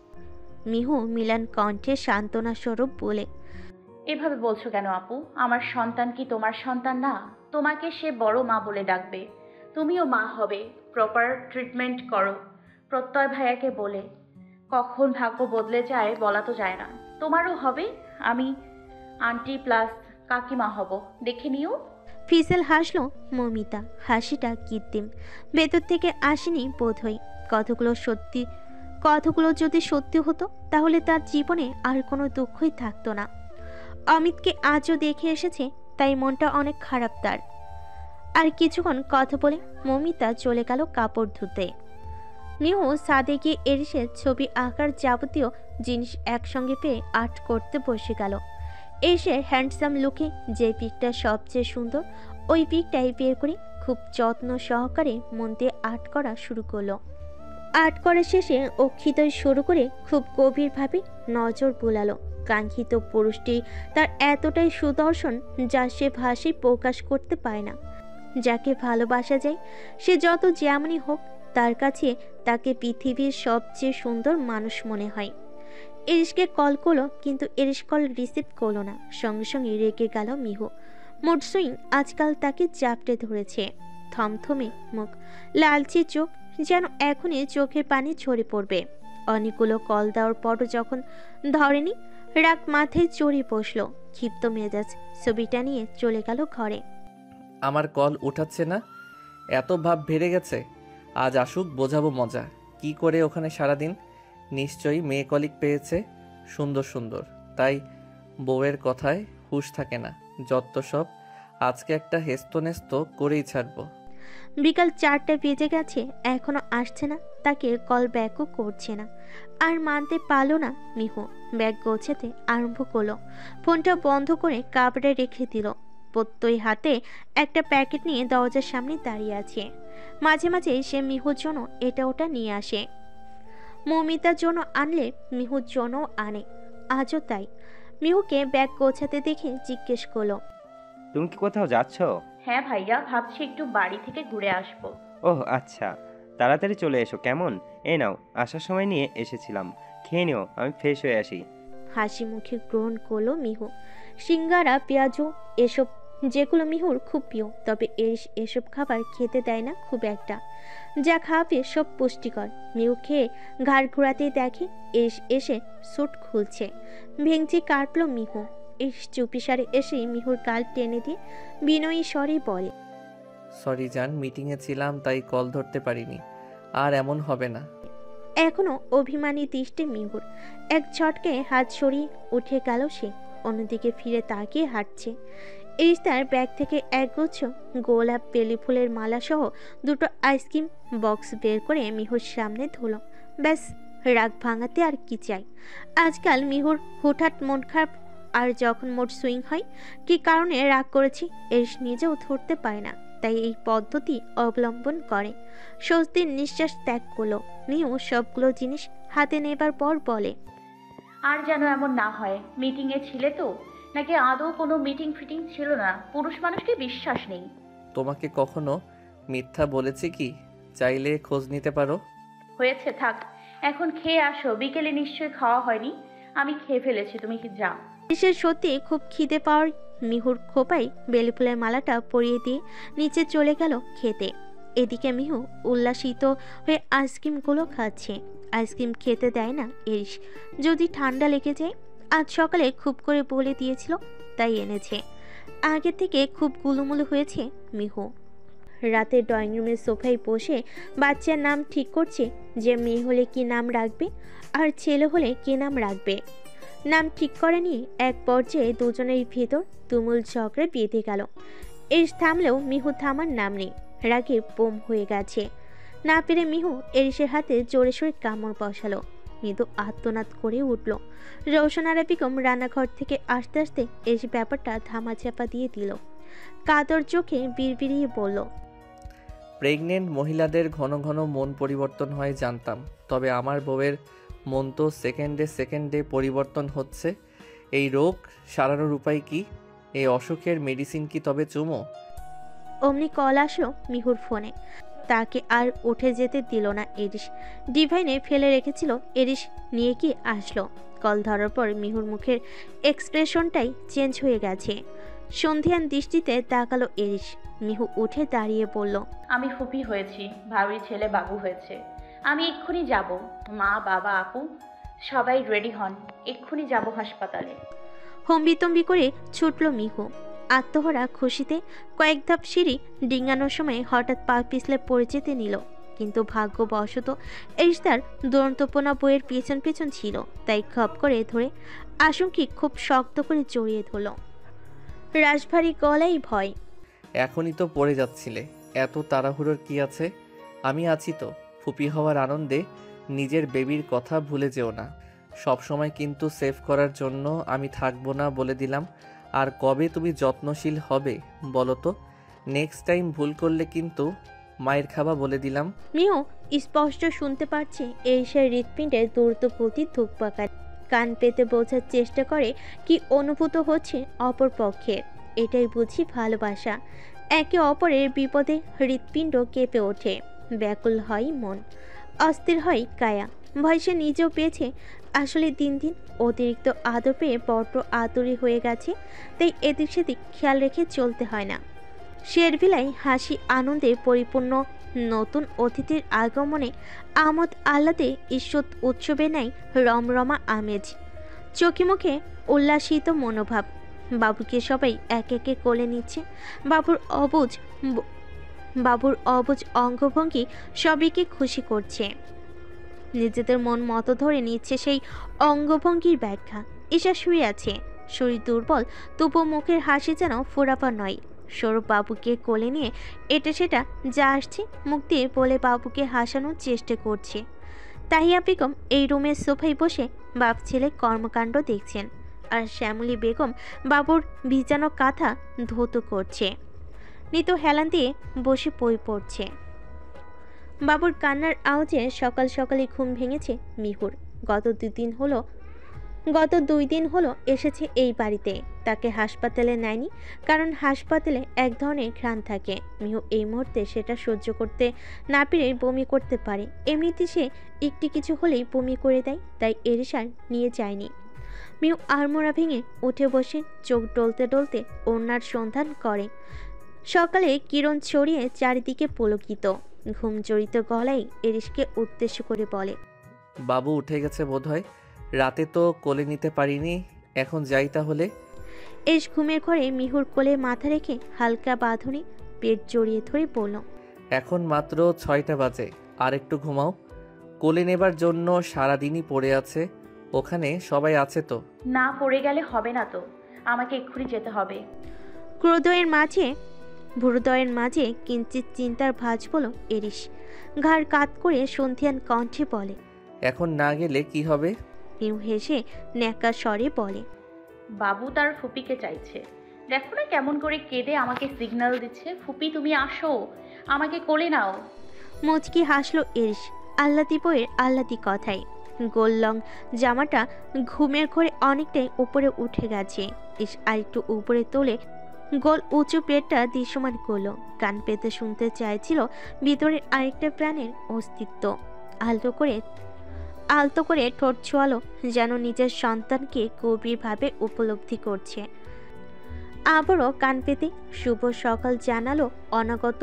মিহু মিলান কণ্ঠে সান্ত্বনা স্বরূপ বলে। এভাবে বলছো কেন আপু? আমার সন্তান কি তোমার সন্তান না? তোমাকে সে বড় মা বলে ডাকবে, তুমিও মা হবে। প্রপার ট্রিটমেন্ট করো প্রত্যয় ভাইয়াকে বলে। কখন ভাগ্য বদলে যায় বলা তো যায় না। তোমারও হবে, আমি আন্টি প্লাস কাকিমা হব, দেখে নিও। ফিসেল হাসলো মমিতা। হাসিটা কৃত্রিম, ভেতর থেকে আসেনি বোধহয়। কথাগুলো যদি সত্যি হতো তাহলে তার জীবনে আর কোনো দুঃখই থাকতো না। অমিতকে আজও দেখে এসেছে, তাই মনটা অনেক খারাপ তার। আর কিছুক্ষণ কথা বলে মমিতা চলে গেল কাপড় ধুতে। মিহু ছাদে গিয়ে এরিসের ছবি আঁকার যাবতীয় জিনিস একসঙ্গে পেয়ে আর্ট করতে বসে গেল। এসে হ্যান্ডসাম লুকে যে পিকটা সবচেয়ে সুন্দর ওই পিকটাই বের করে খুব যত্ন সহকারে মন দিয়ে আর্ট করা শুরু করলো। আর্ট করা শেষে অক্ষিতই শুরু করে খুব গভীরভাবে নজর বোলালো। কাঙ্ক্ষিত পুরুষটি তার এতটাই সুদর্শন যা সে ভাষায় প্রকাশ করতে পারে না। যাকে ভালোবাসা যায় সে যত যেমনই হোক, তার কাছে তাকে পৃথিবীর সবচেয়ে সুন্দর মানুষ মনে হয়। এরিসকে কল করলো, কিন্তু এরিস কল রিসিভ করলো না। সঙ্গে সঙ্গে রেগে গেল মিহু। মুড সুইং আজকাল তাকে চাপটে ধরেছে। থমথমে মুখ, লালচে চোখ, যেন এখনই চোখের পানি ঝরে পড়বে। অনেকগুলো কল দেওয়ার পরও যখন ধরেনি, রাগ মাথায় চড়ে বসলো। ক্ষিপ্ত মেজাজ ছবিটা নিয়ে চলে গেল ঘরে। আমার কল উঠাচ্ছে না, এত ভাব বেড়ে গেছে। আজ আসুক, বোঝাবো মজা। কি করে ওখানে সারাদিন? নিশ্চয়ই মেয়ে কলিক পেয়েছে সুন্দর সুন্দর, তাই বউয়ের কথায় হুঁশ থাকে না। যত সব, আজকে একটা হেস্তনেস্ত করেই ছাড়বো। বিকাল 4টা বেজে গেছে, এখনো আসছে না। তাকে কল ব্যাকও করছে না। আর মানতে পারলো না মিহু। ব্যাগ গোছাতে আরম্ভ করলো। ফোনটা বন্ধ করে কাপড়ে রেখে দিল। প্রত্যয় হাতে একটা প্যাকেট নিয়ে দরজার সামনে দাঁড়িয়ে আছে। মাঝে মাঝে সে মিহুর জন্য এটা ওটা নিয়ে আসে। মমিতার জন্য আনলে মিহুর জন্যও আনে। আজও তাই। মিহুকে ব্যাগ গোছাতে দেখে জিজ্ঞেস করলো, তুমি কি কোথাও যাচ্ছ? হ্যাঁ ভাইয়া, ভাবছি একটু বাড়ি থেকে ঘুরে আসবো। ওহ আচ্ছা, তাড়াতাড়ি চলে এসো কেমন? এই নাও, আসার সময় নিয়ে এসেছিলাম, খেয়ে নিও, আমি ফ্রেশ হয়ে আসি। হাসি মুখে গ্রহণ করলো মিহু। সিঙ্গারা, পেঁয়াজু এসব যেগুলো মিহুর খুব প্রিয়, তবে এসব খাবার খেতে দেয় না খুব একটা। যা খাওয়াবে সব পুষ্টিকর। মিহু খেয়ে ঘাড় ঘোরাতেই দেখে এসে স্যুট খুলছে। ভেঙচি কাটলো মিহু। চুপিসারে এসে মিহুর গাল টেনে দিয়ে বিনয়ী স্বরে বলে, সরি জান, মিটিংয়ে ছিলাম তাই কল ধরতে পারিনি। আর এমন হবে না। এখনো অভিমানী দৃষ্টি মিহুর। এক ঝটকে হাত সরিয়ে উঠে গেল সে। অন্যদিকে ফিরে তাকিয়ে হাঁটছে। তার ব্যাগ থেকে একগুচ্ছ গোলাপ বেলি ফুলের মালা সহ দুটো আইসক্রিম বক্স বের করে মিহুর সামনে ধরল। ব্যাস, রাগ ভাঙাতে আর কি চাই। আজকাল মিহুর হুটহাট মন খারাপ, আর যখন মোট সুইং হয় কি কারণে রাগ করেছি এরিস নিজেও ধরতে পারে না। তাই এই পদ্ধতি অবলম্বন করে। স্বস্তির নিঃশ্বাস ত্যাগ করলো। মিহু সবগুলো জিনিস হাতে নেবার পর বলে, আর যেন এমন না হয়। মিটিংয়ে ছিলে তো, নাকি আদৌ কোনো মিটিং ফিটিং ছিল না? পুরুষ মানুষকে বিশ্বাস নেই। তোমাকে কখনো মিথ্যা বলেছি কি? চাইলে খোঁজ নিতে পারো। হয়েছে, থাক, এখন খেয়ে আসো। বিকেলে নিশ্চয়ই খাওয়া হয়নি। আমি খেয়ে ফেলেছি, তুমি কি যাও। এরিসের সত্যি খুব খিদে পাওয়ার মিহুর খোপায় বেলি ফুলের মালাটা পরিয়ে দিয়ে নিচে চলে গেল খেতে। এদিকে মিহু উল্লাসিত হয়ে আইসক্রিমগুলো খাচ্ছে। আইসক্রিম খেতে দেয় না এরিস, যদি ঠান্ডা লেগে যায়। আজ সকালে খুব করে বলে দিয়েছিল, তাই এনেছে। আগে থেকে খুব গুলুমুলু হয়েছে মিহু। রাতে ড্রয়িং রুমের সোফায় বসে বাচ্চার নাম ঠিক করছে, যে মেয়ে হলে কি নাম রাখবে আর ছেলে হলে কি নাম রাখবে। নাম ঠিক করা নিয়ে এক পর্যায়ে দুজনের ভিতর তুমুল ঝগড়া বেঁধে গেল। এরিস থামলেও মিহু থামার নাম নেই। রাগে বোম হয়ে গেছে। না পেরে মিহু এরিসের হাতে জোরে সোরে কামড় বসালো। মৃদু আত্মনাদ করে উঠল। রৌশনারা বেগম রান্নাঘর থেকে আসতে আসতে এরিস ব্যাপারটা ধামাচাপা দিয়ে দিল। কাদর চোখে বিড়বিড়িয়ে বলল, প্রেগনেন্ট মহিলাদের ঘন ঘন মন পরিবর্তন হয় জানতাম, তবে আমার বউয়ের মন তো সেকেন্ডে সেকেন্ডে পরিবর্তন হচ্ছে। এই রোগ সারানোর উপায় কি? এই অসুখের মেডিসিন কি তবে চুমো? অমনি কল আসলো মিহুর ফোনে। তাকে আর উঠে যেতে দিল না এরিস। ডিভাইনে ফেলে রেখেছিল এরিস নিয়ে কি আসলো। কল ধরার পর মিহুর মুখের এক্সপ্রেশনটাই চেঞ্জ হয়ে গেছে। সন্ধিয়ান দৃষ্টিতে তাকালো এরিস। মিহু উঠে দাঁড়িয়ে বলল, আমি ফুপি হয়েছি, ভাবির ছেলে বাবু হয়েছে। আমি এক্ষুনি যাব। মা, বাবা, আপু সবাই রেডি হন, এক্ষুনি যাব হাসপাতালে। হম্বিতম্বি করে ছুটল মিহু। আত্মহরা খুশিতে কয়েক ধাপ সিঁড়ি ডিঙানোর সময় হঠাৎ পা পিছলে পড়ে যেতে নিল। কিন্তু ভাগ্যবশত এরিস তার দুরন্তপনা বইয়ের পেছন পেছন ছিল, তাই খপ করে ধরে আশঙ্কি খুব শক্ত করে জড়িয়ে ধরল। রাশভারী গলায় ভয়। এখনই তো পড়ে যাচ্ছিলে, এত তাড়াহুড়োর কি আছে? আমি আছি তো। ফুপি হওয়ার আনন্দে নিজের বেবির কথা ভুলে যেও না। সব সময় কিন্তু সেভ করার জন্য আমি থাকবো না বলে দিলাম। আর কবে তুমি যত্নশীল হবে বলো তো? নেক্সট টাইম ভুল করলে কিন্তু মায়ের খাবা বলে দিলাম। মিহু স্পষ্ট শুনতে পারছে এরিসের হৃৎপিণ্ডের দ্রুত গতি ধুকপাকা। কান পেতে বোঝার চেষ্টা করে কি অনুভূত হচ্ছে অপর পক্ষের। এটাই বুঝি ভালোবাসা। একে অপরের বিপদে হৃৎপিণ্ড কেঁপে ওঠে, ব্যাকুল হয় মন, অস্থির হয় কায়া। ভয় সে নিজেও পেয়েছে। আসলে দিন দিন অতিরিক্ত আদর পেয়ে বড্ড আদুরি হয়ে গেছে, তাই এদিক সেদিক খেয়াল রেখে চলতে হয় না। শেরভিলায় হাসি আনন্দে পরিপূর্ণ। নতুন অতিথির আগমনে আমোদ আহ্লাদে ঈষৎ উৎসবে নাই রমরমা আমেজ। চোখে মুখে উল্লাসিত মনোভাব। বাবুকে সবাই এক একে কোলে নিচ্ছে। বাবুর অবুজ অঙ্গভঙ্গি সবাইকে খুশি করছে। নিজেদের মন মতো ধরে নিচ্ছে সেই অঙ্গভঙ্গির ব্যাখ্যা। ঈশা শুয়ে আছে, শরীর দুর্বল, তবুও মুখের হাসি যেন ফোরাপা নয়। সৌরভ বাবুকে কোলে নিয়ে এটা সেটা যা আসছে মুখ দিয়ে বলে বাবুকে হাসানোর চেষ্টা করছে। তাহিয়া বেগম এই রুমের সোফায় বসে বাপ ছেলে কর্মকাণ্ড দেখছেন, আর শ্যামলী বেগম বাবুর ভিজানো কাঁথা ধৌত করছে। নিতু হেলান দিয়ে বসে বই পড়ছে। বাবুর কান্নার আওয়াজে সকাল সকালে ঘুম ভেঙেছে মিহুর। গত দুই দিন হলো এসেছে এই বাড়িতে। তাকে হাসপাতালে নেয়নি, কারণ হাসপাতালে এক ধরনের ঘ্রাণ থাকে। মিহু এই মুহূর্তে সেটা সহ্য করতে না পেরে বমি করতে পারে। এমনিতে সে একটি কিছু হলেই বমি করে দেয়, তাই এরিসার নিয়ে যায়নি। মিহু আড়মোড়া ভেঙে উঠে বসে চোখ ডলতে ডলতে ওড়নার সন্ধান করে। সকালে কিরণ ছড়িয়ে চারিদিকে পুলকিত। ঘুম জড়িত গলায় এরিসকে উদ্দেশ্য করে বলে, বাবু উঠে গেছে বোধহয়, রাতে তো কোলে নিতে পারিনি, এখন যাই তাহলে। এস ঘুমের ঘরে মিহুর কোলে মাথা রেখে হালকা বাঁধনে পেট জড়িয়ে ধরে বলল, এখন মাত্র 6টা বাজে, আর একটু ঘুমাও। কোলে নেবার জন্য সারাদিনই পড়ে আছে। ওখানে সবাই আছে তো? না, পড়ে গেলে হবে না তো, আমাকে এক্ষুনি যেতে হবে। ভুরুদয়ের মাঝে কিঞ্চিত চিন্তার ভাঁজ বলো এরিস। ঘাড় কাত করে সন্ধিয়ান কণ্ঠে বলে, এখন না গেলে কি হবে? মিহু হেসে ন্যাকা স্বরে বলে, বাবু তার ফুপিকে চাইছে। দেখো না কেমন করে কেঁদে আমাকে সিগন্যাল দিচ্ছে, ফুপি তুমি আসো, আমাকে কোলে নাও। মুচকি হাসলো এরিস আহ্লাদি বইয়ের আহ্লাদি কথায়। গোল লং জামাটা ঘুমের ঘরে অনেকটাই উপরে উঠে গেছে। ইস আরেকটু উপরে তোলে গোল উঁচু পেটটা দৃশ্যমান করলো। কান পেতে শুনতে চাইছিল ভিতরের আরেকটা প্রাণের অস্তিত্ব। আলতো করে ঠোঁট ছোয়ালো, যেন নিজের সন্তানকে গভীরভাবে উপলব্ধি করছে। আবারও কান পেতে শুভ সকাল জানালো অনাগত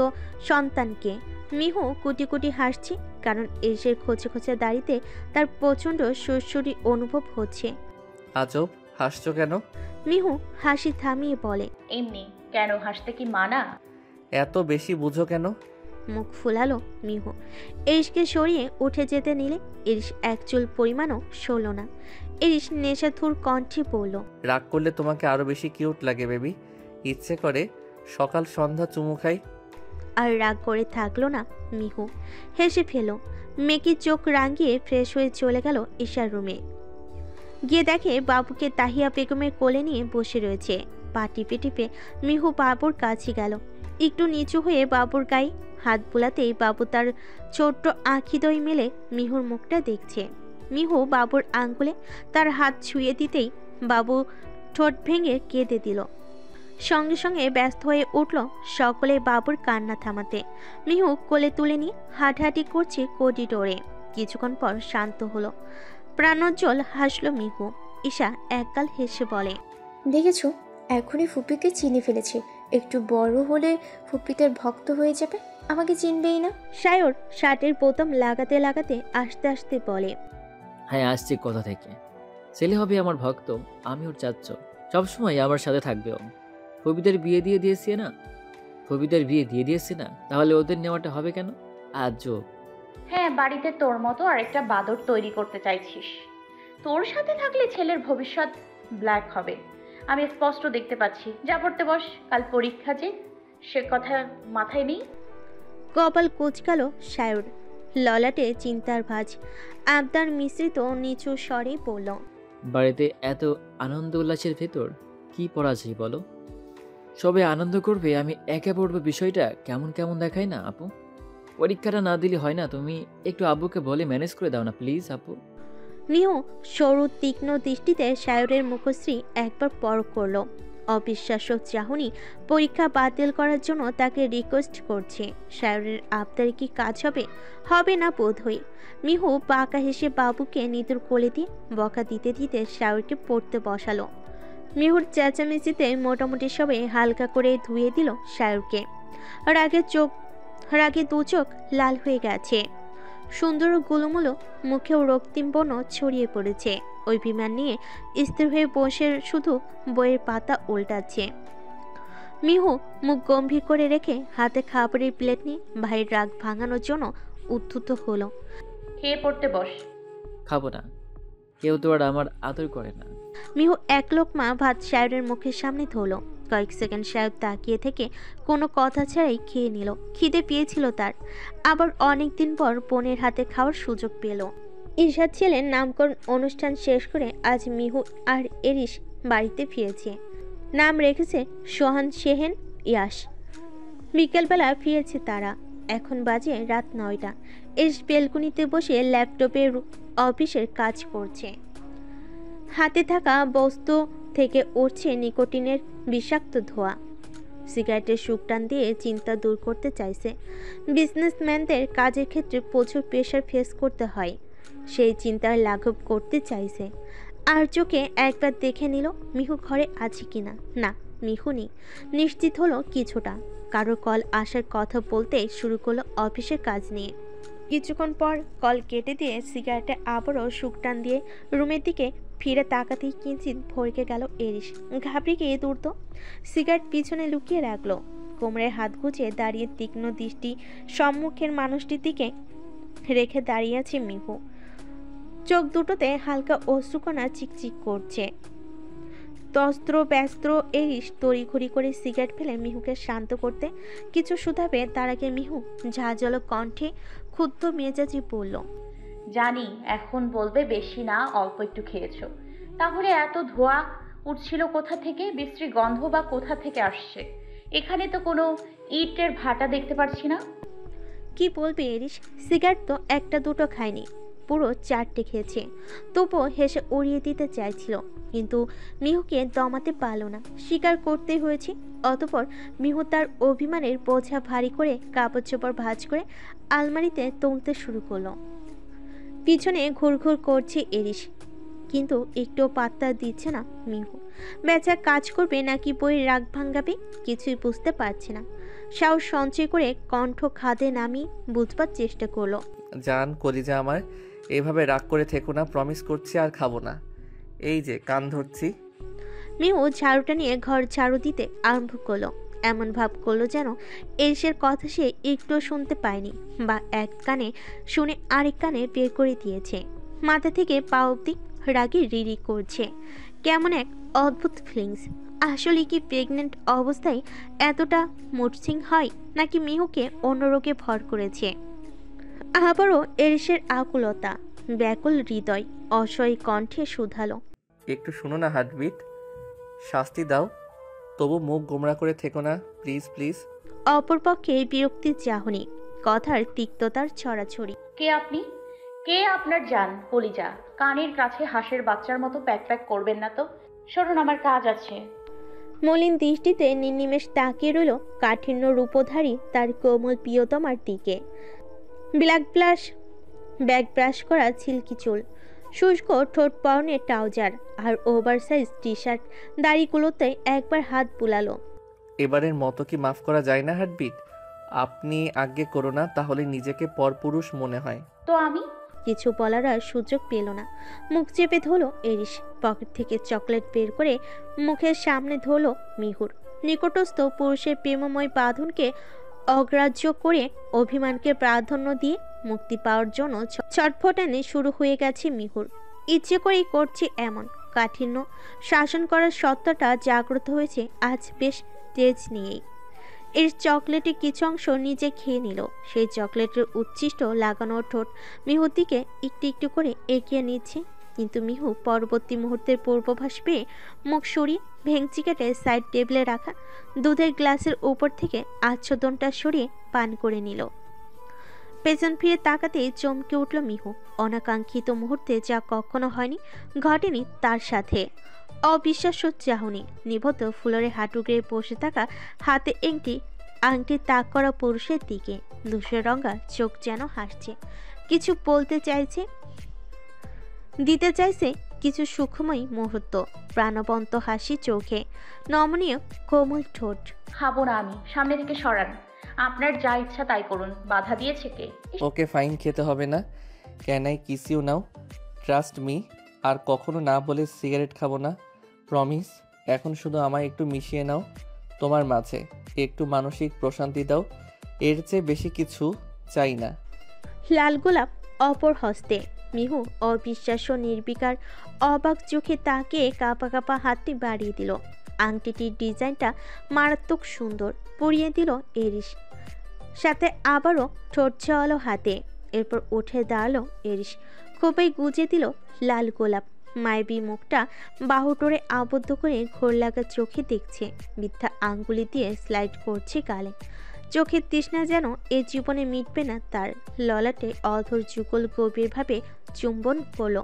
সন্তানকে। মিহু কুটি কুটি হাসছে, কারণ এসের খোঁচে খোঁচে দাড়িতে তার প্রচণ্ড সুরসুরি অনুভব হচ্ছে। আজব, হাসছো কেন? মিহু হাসি থামিয়ে বলে, এমনি। কেন, হাসতে কি মানা? এত বেশি বুঝো কেন? মুখ ফুলালো মিহু। এরিসকে সরিয়ে উঠে যেতে নিলে এরিস এক চুল পরিমাণও সরল না। এরিস নেশাথুর কণ্ঠে বলল, রাগ করলে তোমাকে আরো বেশি কিউট লাগে বেবি। ইচ্ছে করে সকাল সন্ধ্যা চুমু খাই। আর রাগ করে থাকলো না মিহু, হেসে ফেল। মেকি চোখ রাঙিয়ে ফ্রেশ হয়ে চলে গেল ঈশার রুমে। গিয়ে দেখে বাবুকে তাহিয়া বেগমের কোলে নিয়ে বসে রয়েছে। পা টিপে টিপে মিহু বাবুর কাছে গেল। একটু নিচু হয়ে বাবুর গায়ে হাত বোলাতেই বাবু তার ছোট্ট আঁখিদ্বয় মেলে মিহুর মুখটা দেখছে। মিহু বাবুর আঙ্গুলে তার হাত ছুঁয়ে দিতেই বাবু ঠোঁট ভেঙে কেঁদে দিল। সঙ্গে সঙ্গে ব্যস্ত হয়ে উঠল সকলে বাবুর কান্না থামাতে। মিহু কোলে তুলে নিয়ে হাঁটাহাঁটি করছে করিডোরে। কিছুক্ষণ পর শান্ত হলো, প্রাণোজ্জ্বল হাসলো মিহু। ঈশা একগাল হেসে বলে, দেখেছো, এখনই ফুপিকে চিনে ফেলেছে। একটু বড় হলে ফুপিতের ভক্ত হয়ে যাবে, আমাকে চিনবেই না। সায়র শার্টের বোতাম লাগাতে লাগাতে আস্তে আস্তে বলে, হ্যাঁ আসছি কোথা থেকে, ছেলে হবে আমার ভক্ত, আমি ওর চাচ্ছ, সবসময় আমার সাথে থাকবে ও। ফুপিদের বিয়ে দিয়ে দিয়েছি না, ফুপিদের বিয়ে দিয়ে দিয়েছি না, তাহলে ওদের নেওয়াটা হবে কেন? আজব। হ্যাঁ, বাড়িতে তোর মতো আরেকটা বাদর তৈরি করতে চাইছিস। তোর সাথে থাকলে ছেলের ভবিষ্যৎ ব্ল্যাক হবে, আমি স্পষ্ট দেখতে পাচ্ছি। যা পড়তে বস, কাল পরীক্ষা যে, সে কথা মাথায় নেই। কপাল কুঁচকালো সায়র, ললাটে চিন্তার ভাঁজ। আবদার মিশ্রিত নিচু স্বরে বলল, বাড়িতে এত আনন্দ উল্লাসের ভেতর কি পড়া যায় বলো? সবে আনন্দ করবে, আমি একা পড়বো, বিষয়টা কেমন কেমন দেখায় না আপু? পরীক্ষাটা না দিলে হয় না? তুমি একটু আব্বুকে বলে ম্যানেজ করে দাও না প্লিজ আপু। মিহু সরু তীক্ষ্ণ দৃষ্টিতে সায়রের মুখশ্রী একবার পরখ করলো। অবিশ্বাস্য চাহনি পরীক্ষা বাতিল করার জন্য তাকে রিকোয়েস্ট করছে। সায়রের আবদারে কি কাজ হবে? হবে না বোধহয়। মিহু বাঁকা হেসে বাবুকে নিতুর কোলে দিয়ে বকা দিতে দিতে সায়রকে পড়তে বসালো। মিহুর চেঁচামেচিতে মোটামুটি সবাই হালকা করে ধুয়ে দিল সায়রকে। রাগে দু চোখ লাল হয়ে গেছে, সুন্দর গোলুমুলো মুখেও রক্তিম বর্ণ ছড়িয়ে পড়েছে। ওই বিমান নিয়ে স্থির হয়ে বসে শুধু বইয়ের পাতা উল্টাচ্ছে। মিহু মুখ গম্ভীর করে রেখে হাতে খাবারের প্লেট নিয়ে ভাইয়ের রাগ ভাঙানোর জন্য উদ্ধত হলো। খেয়ে পড়তে বস। খাবো না, কেউ তো আর আমার আদর করে না। মিহু এক লোকমা ভাত সায়রের মুখের সামনে ধরল। কয়েক সেকেন্ড সায়র তাকিয়ে থেকে কোনো কথা ছাড়াই খেয়ে নিল। খিদে পেয়েছিল তার, আবার অনেক দিন পর বোনের হাতে খাওয়ার সুযোগ পেল। ঈশার ছেলের নামকরণ অনুষ্ঠান শেষ করে আজ মিহু আর এরিস বাড়িতে ফিরেছে। নাম রেখেছে সোহান শেহেন ইয়াস। বিকেলবেলা ফিরেছে তারা। এখন বাজে রাত 9টা। এরিস বেলকুনিতে বসে ল্যাপটপে অফিসের কাজ করছে। হাতে থাকা বস্তু থেকে উঠছে নিকোটিনের বিষাক্ত ধোঁয়া। সিগারেটের সুকটান দিয়ে চিন্তা দূর করতে চাইছে। বিজনেসম্যানদের কাজের ক্ষেত্রে প্রচুর প্রেশার ফেস করতে হয়, সেই চিন্তার লাঘব করতে চাইছে। আর চোখে একবার দেখে নিল মিহু ঘরে আছে কিনা। না, মিহু নেই। নিশ্চিত হলো কিছুটা। কারো কল আসার কথা বলতে শুরু করলো অফিসের কাজ নিয়ে। কিছুক্ষণ পর কল কেটে দিয়ে সিগারেটে আবারও সুকটান দিয়ে রুমের দিকে ফিরে তাকাতেই কিঞ্চিত ভরকে গেল এরিস। ঘাবড়ে গিয়ে দৌড়ত, সিগারেট পিছনে লুকিয়ে রাখলো। কোমরের হাত গুছিয়ে দাঁড়িয়ে তীক্ষ্ণ দৃষ্টি সম্মুখের মানুষটির দিকে রেখে দাঁড়িয়ে আছে মিহু। চোখ দুটোতে হালকা অশ্রুকণা চিকচিক করছে। তস্ত্র ব্যস্ত এরিস তড়িঘড়ি করে সিগারেট ফেলে মিহুকে শান্ত করতে কিছু শুধাবে তার আগে মিহু ঝাঁঝালো কণ্ঠে ক্ষুব্ধ মেজাজি বলল, জানি এখন বলবে বেশি না, অল্প একটু খেয়েছো। তাহলে এত ধোঁয়া উঠছিল কোথা থেকে? বিশ্রী গন্ধ বা কোথা থেকে আসছে? এখানে তো কোনো ইটের ভাটা দেখতে পাচ্ছি না। কি বলবে এরিস? সিগারেট তো একটা দুটো খায়নি, পুরো 4টে খেয়েছে। তবুও হেসে উড়িয়ে দিতে চাইছিল, কিন্তু মিহুকে দমাতে পারল না, স্বীকার করতেই হয়েছে। অতঃপর মিহু তার অভিমানের বোঝা ভারী করে কাপড় চোপড় ভাঁজ করে আলমারিতে তুলতে শুরু করলো। পিছনে ঘুরঘুর করছে এরিস, কিন্তু একটু পাত্তা দিচ্ছে না মিহু। বেচা কাজ করবে নাকি বইয়ের রাগ ভাঙ্গাবে কিছুই বুঝতে পারছে না। সাহস সঞ্চয় করে কণ্ঠ খাদে নামিয়ে বুঝবার চেষ্টা করলো। জান কলিজা আমার, এভাবে রাগ করে থেকো না, প্রমিস করছি আর খাবো না। এই যে কান ধরছি। মিহু ঝাড়ুটা নিয়ে ঘর ঝাড়ু দিতে আরম্ভ করলো। এমন ভাব করলো যেন এরিসের কথা সে একটু শুনতে পায়নি, বা এক কানে শুনে আরেক কানে বের করে দিয়েছে। মাথা থেকে পা অবধি রাগে রিরি করছে। কেমন এক অদ্ভুত ফিলিংস। আসলে কি প্রেগনেন্ট অবস্থায় এতটা মুডসিং হয়, নাকি মিহুকে অন্য রোগে ভর করেছে? আবারও এরিসের আকুলতা, ব্যাকুল হৃদয় অসহায় কণ্ঠে শুধালো, একটু শুনো না হার্টবিট, শাস্তি দাও। তবু মুখ গোমরা করে থেকো না, প্লিজ প্লিজ। অপরপক্ষে বিরক্তির চাহনি, কথার তিক্ততার ছড়াছড়ি। কে আপনি? কে আপনার জান কলিজা? কানের কাছে হাঁসের বাচ্চার মতো প্যাক প্যাক করবেন না তো। সরুন, আমার কাজ আছে। মলিন দৃষ্টিতে নির্নিমেষ তাকিয়ে রইল কাঠিন্য রূপধারী তার কোমল প্রিয়তমার দিকে। ব্যাগ ব্রাশ করা সিল্কি চুল, শুষ্ক ঠোঁট পরনে ট্রাউজার আর ওভারসাইজ টি শার্ট, দাড়িগুলোতে একবার হাত বুলালো। এবারের মতো কি মাফ করা যায় না হার্টবিট? আপনি আজ্ঞে করো না, তাহলে নিজেকে পরপুরুষ মনে হয়। তো আমি কিছু বলার আর সুযোগ পেল না। মুখ চেপে ধরল এরিস। পকেট থেকে চকলেট বের করে মুখের সামনে ধরল মিহুর। নিকটস্থ পুরুষের প্রেমময় বাঁধনকে অগ্রাহ্য করে অভিমানকে প্রাধান্য দিয়ে মুক্তি পাওয়ার জন্য ছটফটানি শুরু হয়ে গেছে মিহুর। ইচ্ছে করেই করছে এমন। কাঠিন্য শাসন করার সত্তাটা জাগ্রত হয়েছে আজ বেশ তেজ নিয়েই। এর চকলেটের কিছু অংশ নিজে খেয়ে নিল। সেই চকলেটের উচ্ছিষ্ট লাগানো ঠোঁট মিহুর দিকে একটু একটু করে এগিয়ে নিচ্ছে, কিন্তু মিহু পরবর্তী মুহূর্তের পূর্বাভাস পেয়ে মুখ সরিয়ে ভেঙচি কেটে সাইড টেবিলে রাখা দুধের গ্লাসের উপর থেকে আচ্ছাদনটা সরিয়ে পান করে নিল। পেছন ফিরে তাকাতেই চমকে উঠল মিহু। অনাকাঙ্ক্ষিত মুহূর্তে যা কখনো হয়নি, ঘটেনি তার সাথে। অবিশ্বাস্য চাহনি, নিভৃত ফুলরে হাঁটুগড়ে বসে থাকা হাতে আংটি তাক করা পুরুষের দিকে। ধূসর রঙা চোখ যেন হাসছে, কিছু বলতে চাইছে, দিতে চাইছে কিছু সুখময় মুহূর্ত। প্রাণবন্ত হাসি চোখে, নমনীয় কোমল ঠোঁট। খাবো না আমি, সামনে থেকে সরান। আপনার যা ইচ্ছা তাই করুন। বাধা দিয়েছে কে? ওকে ফাইন, খেতে হবে না। Can I kiss you now? Trust me. আর কখনো না বলে সিগারেট খাবো না, প্রমিস। এখন শুধু আমায় একটু মিশিয়ে নাও তোমার মাঝে, একটু মানসিক প্রশান্তি দাও, এর চেয়ে বেশি কিছু চাই না। লাল গোলাপ অপর হস্তে। মিহু অবিশ্বাস্য নির্বিকার অবাক চোখে তাকিয়ে কাঁপা কাঁপা হাতটি বাড়িয়ে দিল। আংটিটির ডিজাইনটা মারাত্মক সুন্দর, পরিয়ে দিল এরিস। সাথে আবারও ঠোঁট ছোঁয়ালো হাতে। এরপর উঠে দাঁড়ালো এরিস, খুবই গুজে দিল লাল গোলাপ। মায়াবী মুখটা বাহুটোরে আবদ্ধ করে ঘোর লাগা চোখে দেখছে, মিথ্যা আঙ্গুলি দিয়ে স্লাইড করছে গালে। চোখের তৃষ্ণা যেন এ জীবনে মিটবে না তার। ললাটে অধর যুগল গভীরভাবে চুম্বন করলো।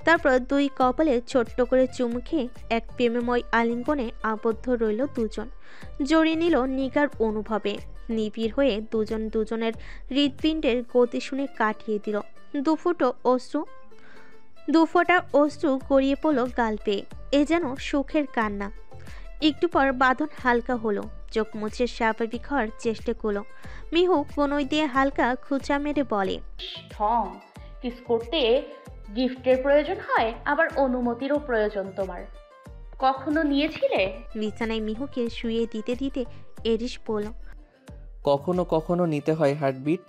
তারপর দুই কপালে ছোট্ট করে চুমু খেয়ে এক প্রেমময় আলিঙ্গনে আবদ্ধ রইল দুজন। জড়িয়ে নিল নিগার অনুভবে। নিবিড় হয়ে দুজন দুজনের হৃৎপিণ্ডের গতি শুনে কাটিয়ে দিল দুফোঁটা অশ্রু গড়িয়ে পড়ল গাল পেয়ে। এ যেন সুখের কান্না। একটু পর বাঁধন হালকা হলো, চোখ মুছে স্বাভাবিক হওয়ার চেষ্টা করলো। মিহু কোনই দিয়ে হালকা খুঁচা মেরে বলে, ঢং। কিস করতে গিফটের প্রয়োজন হয়, আবার অনুমতিরও প্রয়োজন তোমার। কখনো নিয়েছিলে? বিছানায় মিহুকে শুয়ে দিতে দিতে এরিস বলল, কখনো কখনো নিতে হয় হার্টবিট,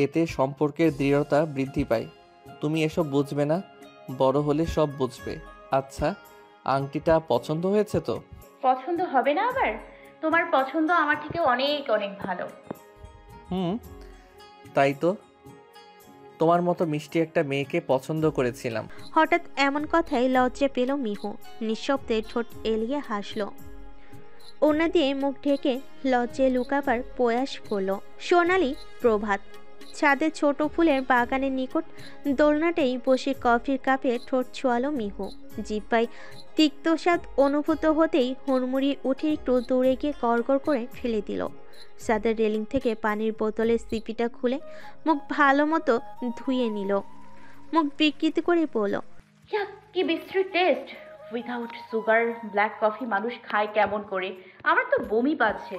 এতে সম্পর্কের দৃঢ়তা বৃদ্ধি পায়। তুমি এসব বুঝবে না, বড় হলে সব বুঝবে। আচ্ছা, আংটিটা পছন্দ হয়েছে তো? পছন্দ হবে না আবার? তোমার পছন্দ আমার থেকে অনেক অনেক ভালো। তাই তো, তোমার মতো মিষ্টি একটা মেয়েকে পছন্দ করেছিলাম। হঠাৎ এমন কথায় লজ্জা পেল মিহু। নিঃশব্দে ঠোঁট এলিয়ে হাসল। ওনা দিয়ে মুখ ঢেকে লজ্জায় লুকাবার প্রয়াস করল। সোনালি প্রভাত। ছাদে ছোট ফুলের বাগানের নিকট দোলনাতেই বসে কফির কাপে ঠোঁট ছোঁয়ালো মিহু। জিহ্বায় তিক্ত স্বাদ অনুভূত হতেই হুড়মুড়িয়ে উঠে একটু দূরে গিয়ে গড়গড় করে ফেলে দিল। ছাদের রেলিং থেকে পানির বোতলের সিপিটা খুলে মুখ ভালো মতো ধুয়ে নিল। মুখ বিকৃত করে বলল, কি বিশ্রী test. Without sugar black coffee মানুষ খায় কেমন করে? আমার তো বমি পাচ্ছে।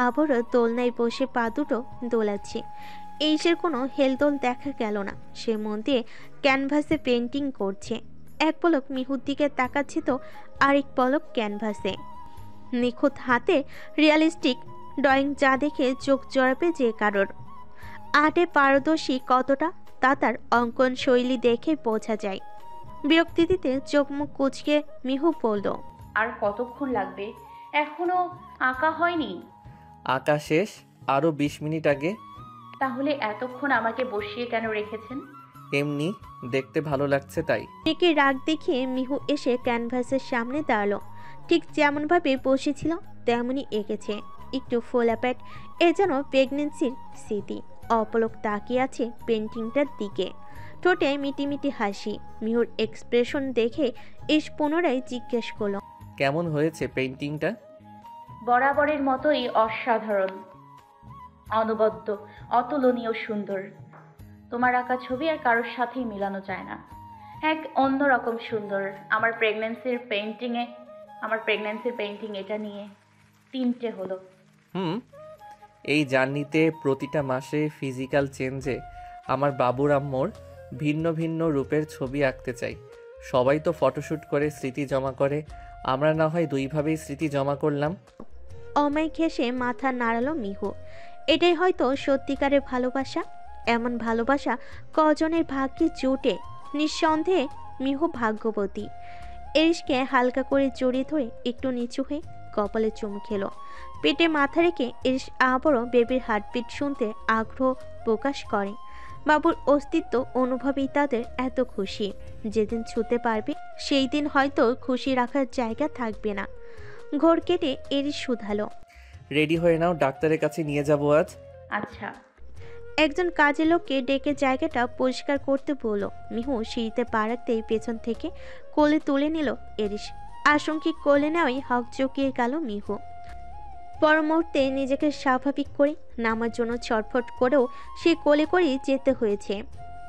আবারও দোলনায় বসে পা দুটো দোলাচ্ছে। এইসের কোনো হেলদোল দেখা গেল না। সে মন দিয়ে ক্যানভাসে পেন্টিং করছে। এক পলক মিহুর দিকে তাকাচ্ছে তো আরেক পলক ক্যানভাসে। নিখুঁত হাতে রিয়ালিস্টিক ড্রয়িং যা দেখে চোখ জড়াবে যে কারোর। আর্টে পারদর্শী কতটা তা তার অঙ্কন শৈলী দেখে বোঝা যায়। বিরক্তি দিতে চোখ মুখ কুচকে মিহু বলল, আর কতক্ষণ লাগবে? এখনো আঁকা হয়নি? আঁকা শেষ আরো 20 মিনিট আগে। তাহলে এতক্ষণ আমাকে বসিয়ে কেন রেখেছেন? এমনি দেখতে ভালো লাগছে তাই। মেয়েকে রাগ দেখিয়ে মিহু এসে ক্যানভাসের সামনে দাঁড়ালো। ঠিক যেমনভাবে বসেছিল তেমনই এঁকেছে, একটু ফোলা পেট, এ যেন প্রেগনেন্সির স্মৃতি। অপলক তাকিয়ে আছে পেন্টিংটার দিকে, ঠোঁটে মিটিমিটি হাসি। মিহুর এক্সপ্রেশন দেখে পুনরায় জিজ্ঞেস করলো, কেমন হয়েছে পেইন্টিংটা? বরাবরের মতোই অসাধারণ, অনবদ্য, অতুলনীয় সুন্দর। তোমার আঁকা ছবি আর কারোর সাথেই মেলানো যায় না, এক অন্যরকম সুন্দর। আমার প্রেগন্যান্সির পেইন্টিং এটা নিয়ে 3টে হলো। এই জার্নিতে প্রতিটা মাসে ফিজিক্যাল চেঞ্জে আমার বাবুর আম্মুর ভিন্ন ভিন্ন রূপের ছবি আঁকতে চাই। সবাই তো ফটোশ্যুট করে স্মৃতি জমা করে, আমরা না হয় দুইভাবেই স্মৃতি জমা করলাম। অমায়িক হেসে মাথা নাড়ালো মিহু। এটাই হয়তো সত্যিকারের ভালোবাসা। এমন ভালোবাসা কজনের ভাগ্যে জোটে। নিঃসন্দেহে মিহু ভাগ্যবতী। এরিশকে হালকা করে জড়িয়ে ধরে একটু নিচু হয়ে কপালে চুমু খেলো। পেটে মাথা রেখে এরিশ আবারও বেবির হার্টবিট শুনতে আগ্রহ প্রকাশ করে। বাবুর অস্তিত্ব অনুভবেই তাদের এত খুশি। যেদিন ছুতে পারবে সেই দিন হয়তো খুশি রাখার জায়গা থাকবে না। ঘোর কেটে এরিশ শুধালো, রেডি হয়ে নাও, ডাক্তারের কাছে নিয়ে যাব আজ। আচ্ছা। একজন কাজের লোককে ডেকে জায়গাটা পরিষ্কার করতে বলল। মিহু সিঁড়িতে পা রাখতেই পেছন থেকে কোলে তুলে নিল এরিশ। আশঙ্কিক কোলে নেওয়াই হক চকিয়ে গেল মিহু। পর মুহূর্তে নিজেকে স্বাভাবিক করে নামার জন্য ছটফট করেও সে কোলে করেই যেতে হয়েছে।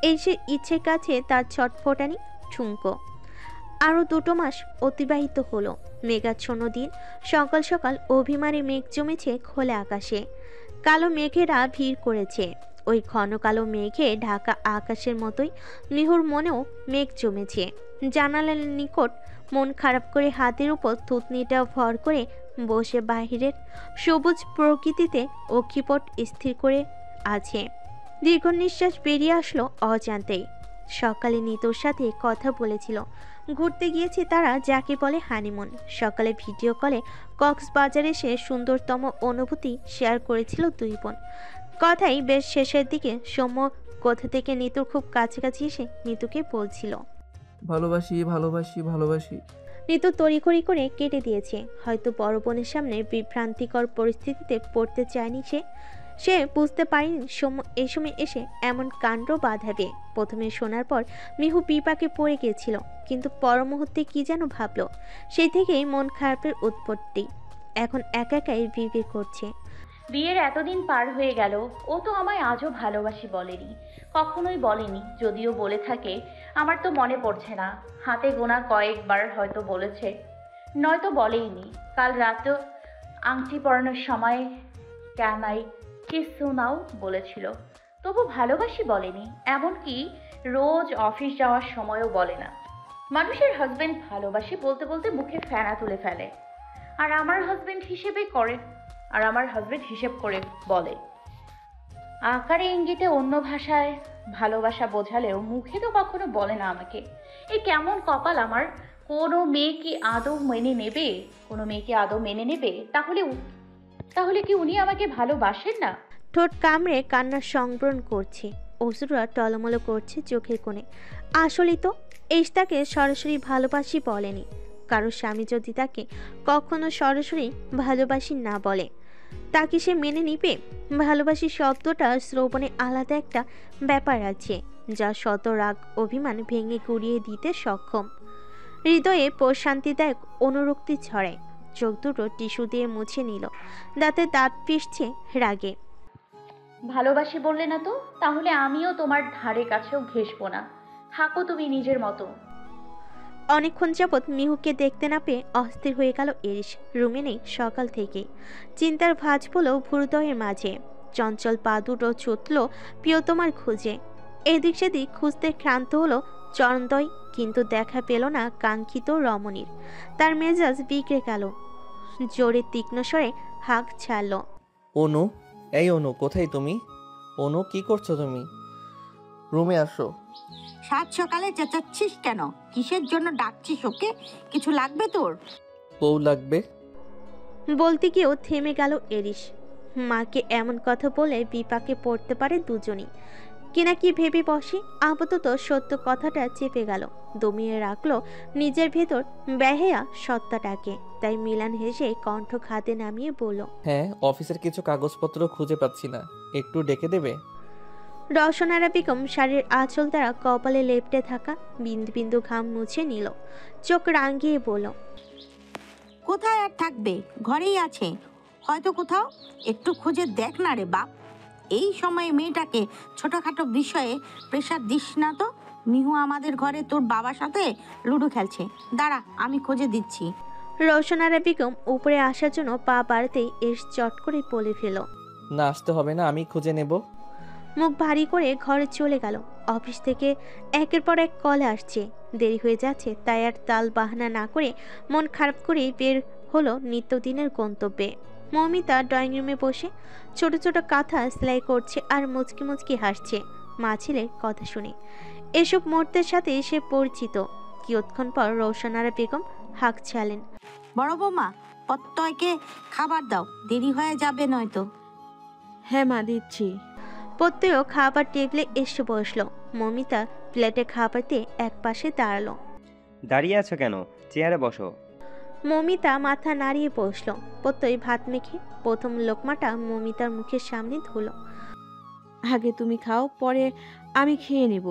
এরিশের ইচ্ছের কাছে তার ছটফটানি ঠুনকো। আরও 2 মাস অতিবাহিত হলো। মেঘাচ্ছন্ন দিন। সকাল সকাল অভিমানী মেঘ জমেছে খোলা আকাশে। কালো মেঘেরা ভিড় করেছে। ওই ঘন কালো মেঘে ঢাকা আকাশের মতোই মিহুর মনেও মেঘ জমেছে। জানালার নিকট মন খারাপ করে হাতের উপর থুতনিটা ভর করে বসে বাহিরের সবুজ প্রকৃতিতে অক্ষিপট স্থির করে আছে। দীর্ঘ নিঃশ্বাস বেরিয়ে আসলো অজান্তেই। সকালে নিতুর সাথে কথা বলেছিল। ঘুরতে গিয়েছে তারা, যাকে বলে হানিমুন। সকালে ভিডিও কলে কক্সবাজারে এসে সুন্দরতম অনুভূতি শেয়ার করেছিল 2 বোন। কথাই বেশ শেষের দিকে সৌম্য কোথা থেকে নিতুর খুব কাছাকাছি এসে নিতুকে বলছিল, ভালোবাসি ভালোবাসি ভালোবাসি। নিতু তড়িঘড়ি করে কেটে দিয়েছে। হয়তো বড় বোনের সামনে বিভ্রান্তিকর পরিস্থিতিতে পড়তে চায়নি সে বুঝতে পারেনি সৌম্য এই সময় এসে এমন কাণ্ড বাঁধাবে। প্রথমে শোনার পর মিহু বিপাকে পড়ে গিয়েছিল, কিন্তু পর মুহূর্তে কি যেন ভাবলো। সেই থেকেই মন খারাপের উৎপত্তি। এখন একা একাই বিড়বিড় করছে। বিয়ের এতদিন পার হয়ে গেল, ও তো আমায় আজও ভালোবাসি বলেনি, কখনোই বলেনি। যদিও বলে থাকে আমার তো মনে পড়ছে না। হাতে গোনা কয়েকবার হয়তো বলেছে, নয়তো বলেইনি। কাল রাতেও আংটি পরানোর সময় ক্যান আই কিস ইউ নাও বলেছিল, তবু ভালোবাসি বলেনি। এমনকি রোজ অফিস যাওয়ার সময়ও বলে না। মানুষের হাজবেন্ড ভালোবাসি বলতে বলতে মুখে ফেনা তুলে ফেলে, আর আমার হাজবেন্ড হিসেব করে বলে। আকারে ইঙ্গিতে অন্য ভাষায় ভালোবাসা বোঝালেও মুখে তো কখনো বলে না আমাকে। এ কেমন কপাল আমার। কোনো মেয়ে কি আদৌ মেনে নেবে? তাহলে কি উনি আমাকে ভালোবাসেন না? ঠোঁট কামড়ে কান্নার সংবরণ করছে। অশ্রুরা টলমলো করছে চোখের কোণে। আসলেই তো এস তাকে সরাসরি ভালোবাসি বলেনি। কারো স্বামী যদি তাকে কখনো সরাসরি ভালোবাসি না বলে, তাকে সে মেনে নিবে? ভালোবাসি শব্দটা শ্রবণে আলাদা একটা ব্যাপার আছে, যা শত রাগ অভিমান ভেঙে গুড়িয়ে দিতে সক্ষম। হৃদয়ে প্রশান্তিদায়ক অনুরক্তি ছড়ায়। চোখ দুটো টিস্যু দিয়ে মুছে নিল। দাঁতে দাঁত পিষছে রাগে। ভালোবাসি বললে না তো, তাহলে আমিও তোমার ধারে কাছেও ঘেসবো না। থাকো তুমি নিজের মতো। অনেকক্ষণ যাবৎ মিহুকে দেখতে না পেয়ে অস্থির হয়ে গেল এরিশ। রুমে নেই সকাল থেকে। চিন্তার ভাঁজ পড়ল ভুরুদয়ের মাঝে। চঞ্চল পা দুটো ছুটল প্রিয়তমার খুঁজে। এদিক সেদিক খুঁজতে ক্লান্ত হলো চরণদয়, কিন্তু দেখা পেল না কাঙ্ক্ষিত রমণীর। তার মেজাজ বিগড়ে গেল। জোরে তীক্ষ্ণ স্বরে হাঁক ছাড়ল, অনু, এই অনু, কোথায় তুমি? অনু, কি করছো তুমি? রুমে আসো। সাত সকালে চেঁচাচ্ছিস কেন? কিসের জন্য ডাকছিস ওকে? কিছু লাগবে তোর? বউ লাগবে। বলতে গিয়েও থেমে গেল এরিশ। মাকে এমন কথা বলে বিপাকে পড়তে পারে দুজনই। কিনা কি ভেবে বসে। আপাতত সত্য কথাটা চেপে গেল। দমিয়ে রাখলো নিজের ভেতর বেহেয়া সত্তাটাকে। তাই মিলান হেসে কণ্ঠ খাতে নামিয়ে বলল, হ্যাঁ, অফিসের কিছু কাগজপত্র খুঁজে পাচ্ছি না, একটু ডেকে দেবে? রওশনারা বেগম শাড়ির আঁচল দ্বারা কপালে লেপটে থাকা বিন্দু বিন্দু ঘাম মুছে নিল। চোখ রাঙিয়ে বলল, কোথায় আর থাকবে, ঘরেই আছে হয়তো কোথাও। একটু খুঁজে দেখ না রে বাপ। এই সময়ে মেয়েটাকে ছোটখাটো বিষয়ে প্রেশার দিস না তো। মিহু আমাদের ঘরে তোর বাবার সাথে লুডো খেলছে, দাঁড়া আমি খুঁজে দিচ্ছি। রওশনারা বেগম উপরে আসার জন্য পা বাড়াতেই এস চট করে বলে ফেল। না, আসতে হবে না, আমি খুঁজে নেব। মুখ ভারী করে ঘরে চলে গেল। অফিস থেকে একের পর এক কল আসছে, দেরি হয়ে যাচ্ছে, তাই আর তাল বাহানা না করে মন খারাপ করে বের হলো নিত্যদিনের গন্তব্যে। মৌমিতা ড্রয়িং রুমে বসে ছোট ছোট কাঁথা সেলাই করছে আর মুচকি মুচকি হাসছে মা ছেলের কথা শুনে। এসব মুহূর্তের সাথে সে পরিচিত। কিয়ৎক্ষণ পর রওশনারা বেগম হাঁক ছাড়লেন, বড় বৌমা, প্রত্যয়কে খাবার দাও, দেরি হয়ে যাবে নয়তো। হ্যাঁ মা, দিচ্ছি। প্রত্যয় খাবার টেবিলে এসে বসলো। মৌমিতা প্লেটে খাবার দিয়ে এক পাশে দাঁড়ালো। দাঁড়িয়ে আছো কেন, চেয়ারে বসো। মৌমিতা মাথা নাড়িয়ে বসলো। প্রত্যয় ভাত মেখে প্রথম লোকমাটা মৌমিতার মুখের সামনে ধুলো। আগে তুমি খাও, পরে আমি খেয়ে নেব,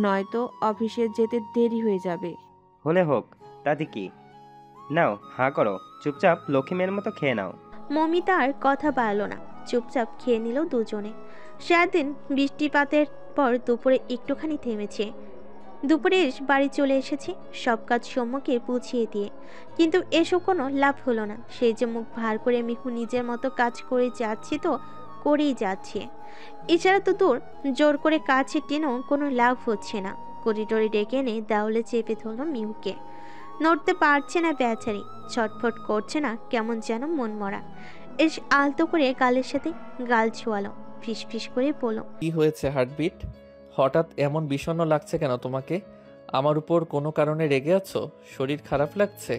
নয়তো অফিসে যেতে দেরি হয়ে যাবে। হলে হোক, তাতে কি। নাও, হাঁ করো, চুপচাপ লক্ষ্মী মেয়ের মতো খেয়ে নাও। মৌমিতা আর কথা বাড়ল না, চুপচাপ খেয়ে নিল দুজনে। সারাদিন বৃষ্টিপাতের পর দুপুরে একটুখানি থেমেছে। দুপুরে বাড়ি চলে এসেছে সব কাজ সৌম্যকে বুঝিয়ে দিয়ে, কিন্তু এসব কোনো লাভ হলো না। সে যে মুখ ভার করে মিহু নিজের মতো কাজ করে যাচ্ছে তো করেই যাচ্ছে, এছাড়া তো দূর জোর করে কাছে টেনেও কোনো লাভ হচ্ছে না। করিডোরে ডেকে এনে দেওয়ালে চেপে ধরল মিহুকে। নড়তে পারছে না বেচারি, ছটফট করছে না, কেমন যেন মন মরা। এস আলতো করে গালের সাথে গাল ছোয়ালো, ফিস ফিস করে বলল, কি হয়েছে হার্টবিট? হঠাৎ এমন বিষণ্ণ লাগছে কেন তোমাকে? আমার উপর কোনো কারণে রেগে আছো? শরীর খারাপ লাগছে?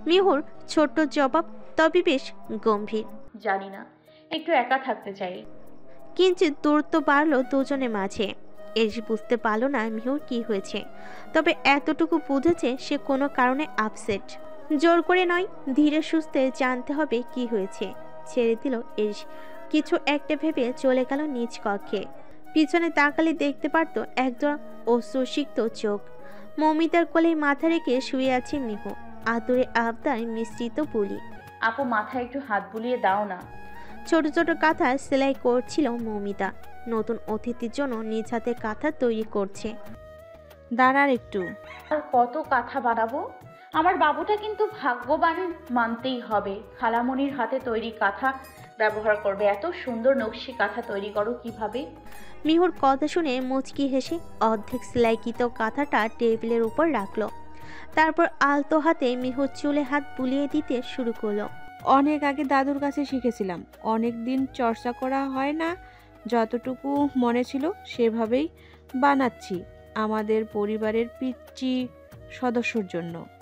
মিহুর ছোট্ট জবাব, তবে বেশ গম্ভীর। জানি না, একটু একা থাকতে চাই। কিঞ্চিত দূরত্ব বাড়লো দুজনের মাঝে। এস বুঝতে পারলো না মিহুর কি হয়েছে, তবে এতটুকু বুঝেছে সে কোনো কারণে আপসেট। জোর করে নয়, ধীরে সুস্থে জানতে হবে কি হয়েছে। ছেড়ে দিল এস, কিছু একটা ভেবে চলে গেল নিজ কক্ষে। পিছনে তাকালে দেখতে পারতো একজোড়া অশ্রুসিক্ত চোখ। মৌমিতার কোলে মাথা রেখে শুয়ে আছে মিহু, আদরে আবদার মিশ্রিত বুলি। আপু, মাথায় একটু হাত বুলিয়ে দাও না। ছোট ছোট কাঁথা সেলাই করছিল মৌমিতা। নতুন অতিথির জন্য নিজ হাতে কাঁথা তৈরি করছে। দাঁড়ার একটু। আর কত কাঁথা বানাবো? আমার বাবুটা কিন্তু ভাগ্যবান মানতেই হবে, খালামণির হাতে তৈরি কাঁথা ব্যবহার করবে। এত সুন্দর নকশি কাঁথা তৈরি করো কিভাবে? মিহুর কথা শুনে মুচকি হেসে অর্ধেক সেলাইকৃত কাঁথাটা টেবিলের উপর রাখলো। তারপর আলতো হাতে মিহুর চুলে হাত বুলিয়ে দিতে শুরু করলো। অনেক আগে দাদুর কাছে শিখেছিলাম, অনেক দিন চর্চা করা হয় না, যতটুকু মনে ছিল সেভাবেই বানাচ্ছি আমাদের পরিবারের পিচ্চি সদস্যর জন্য।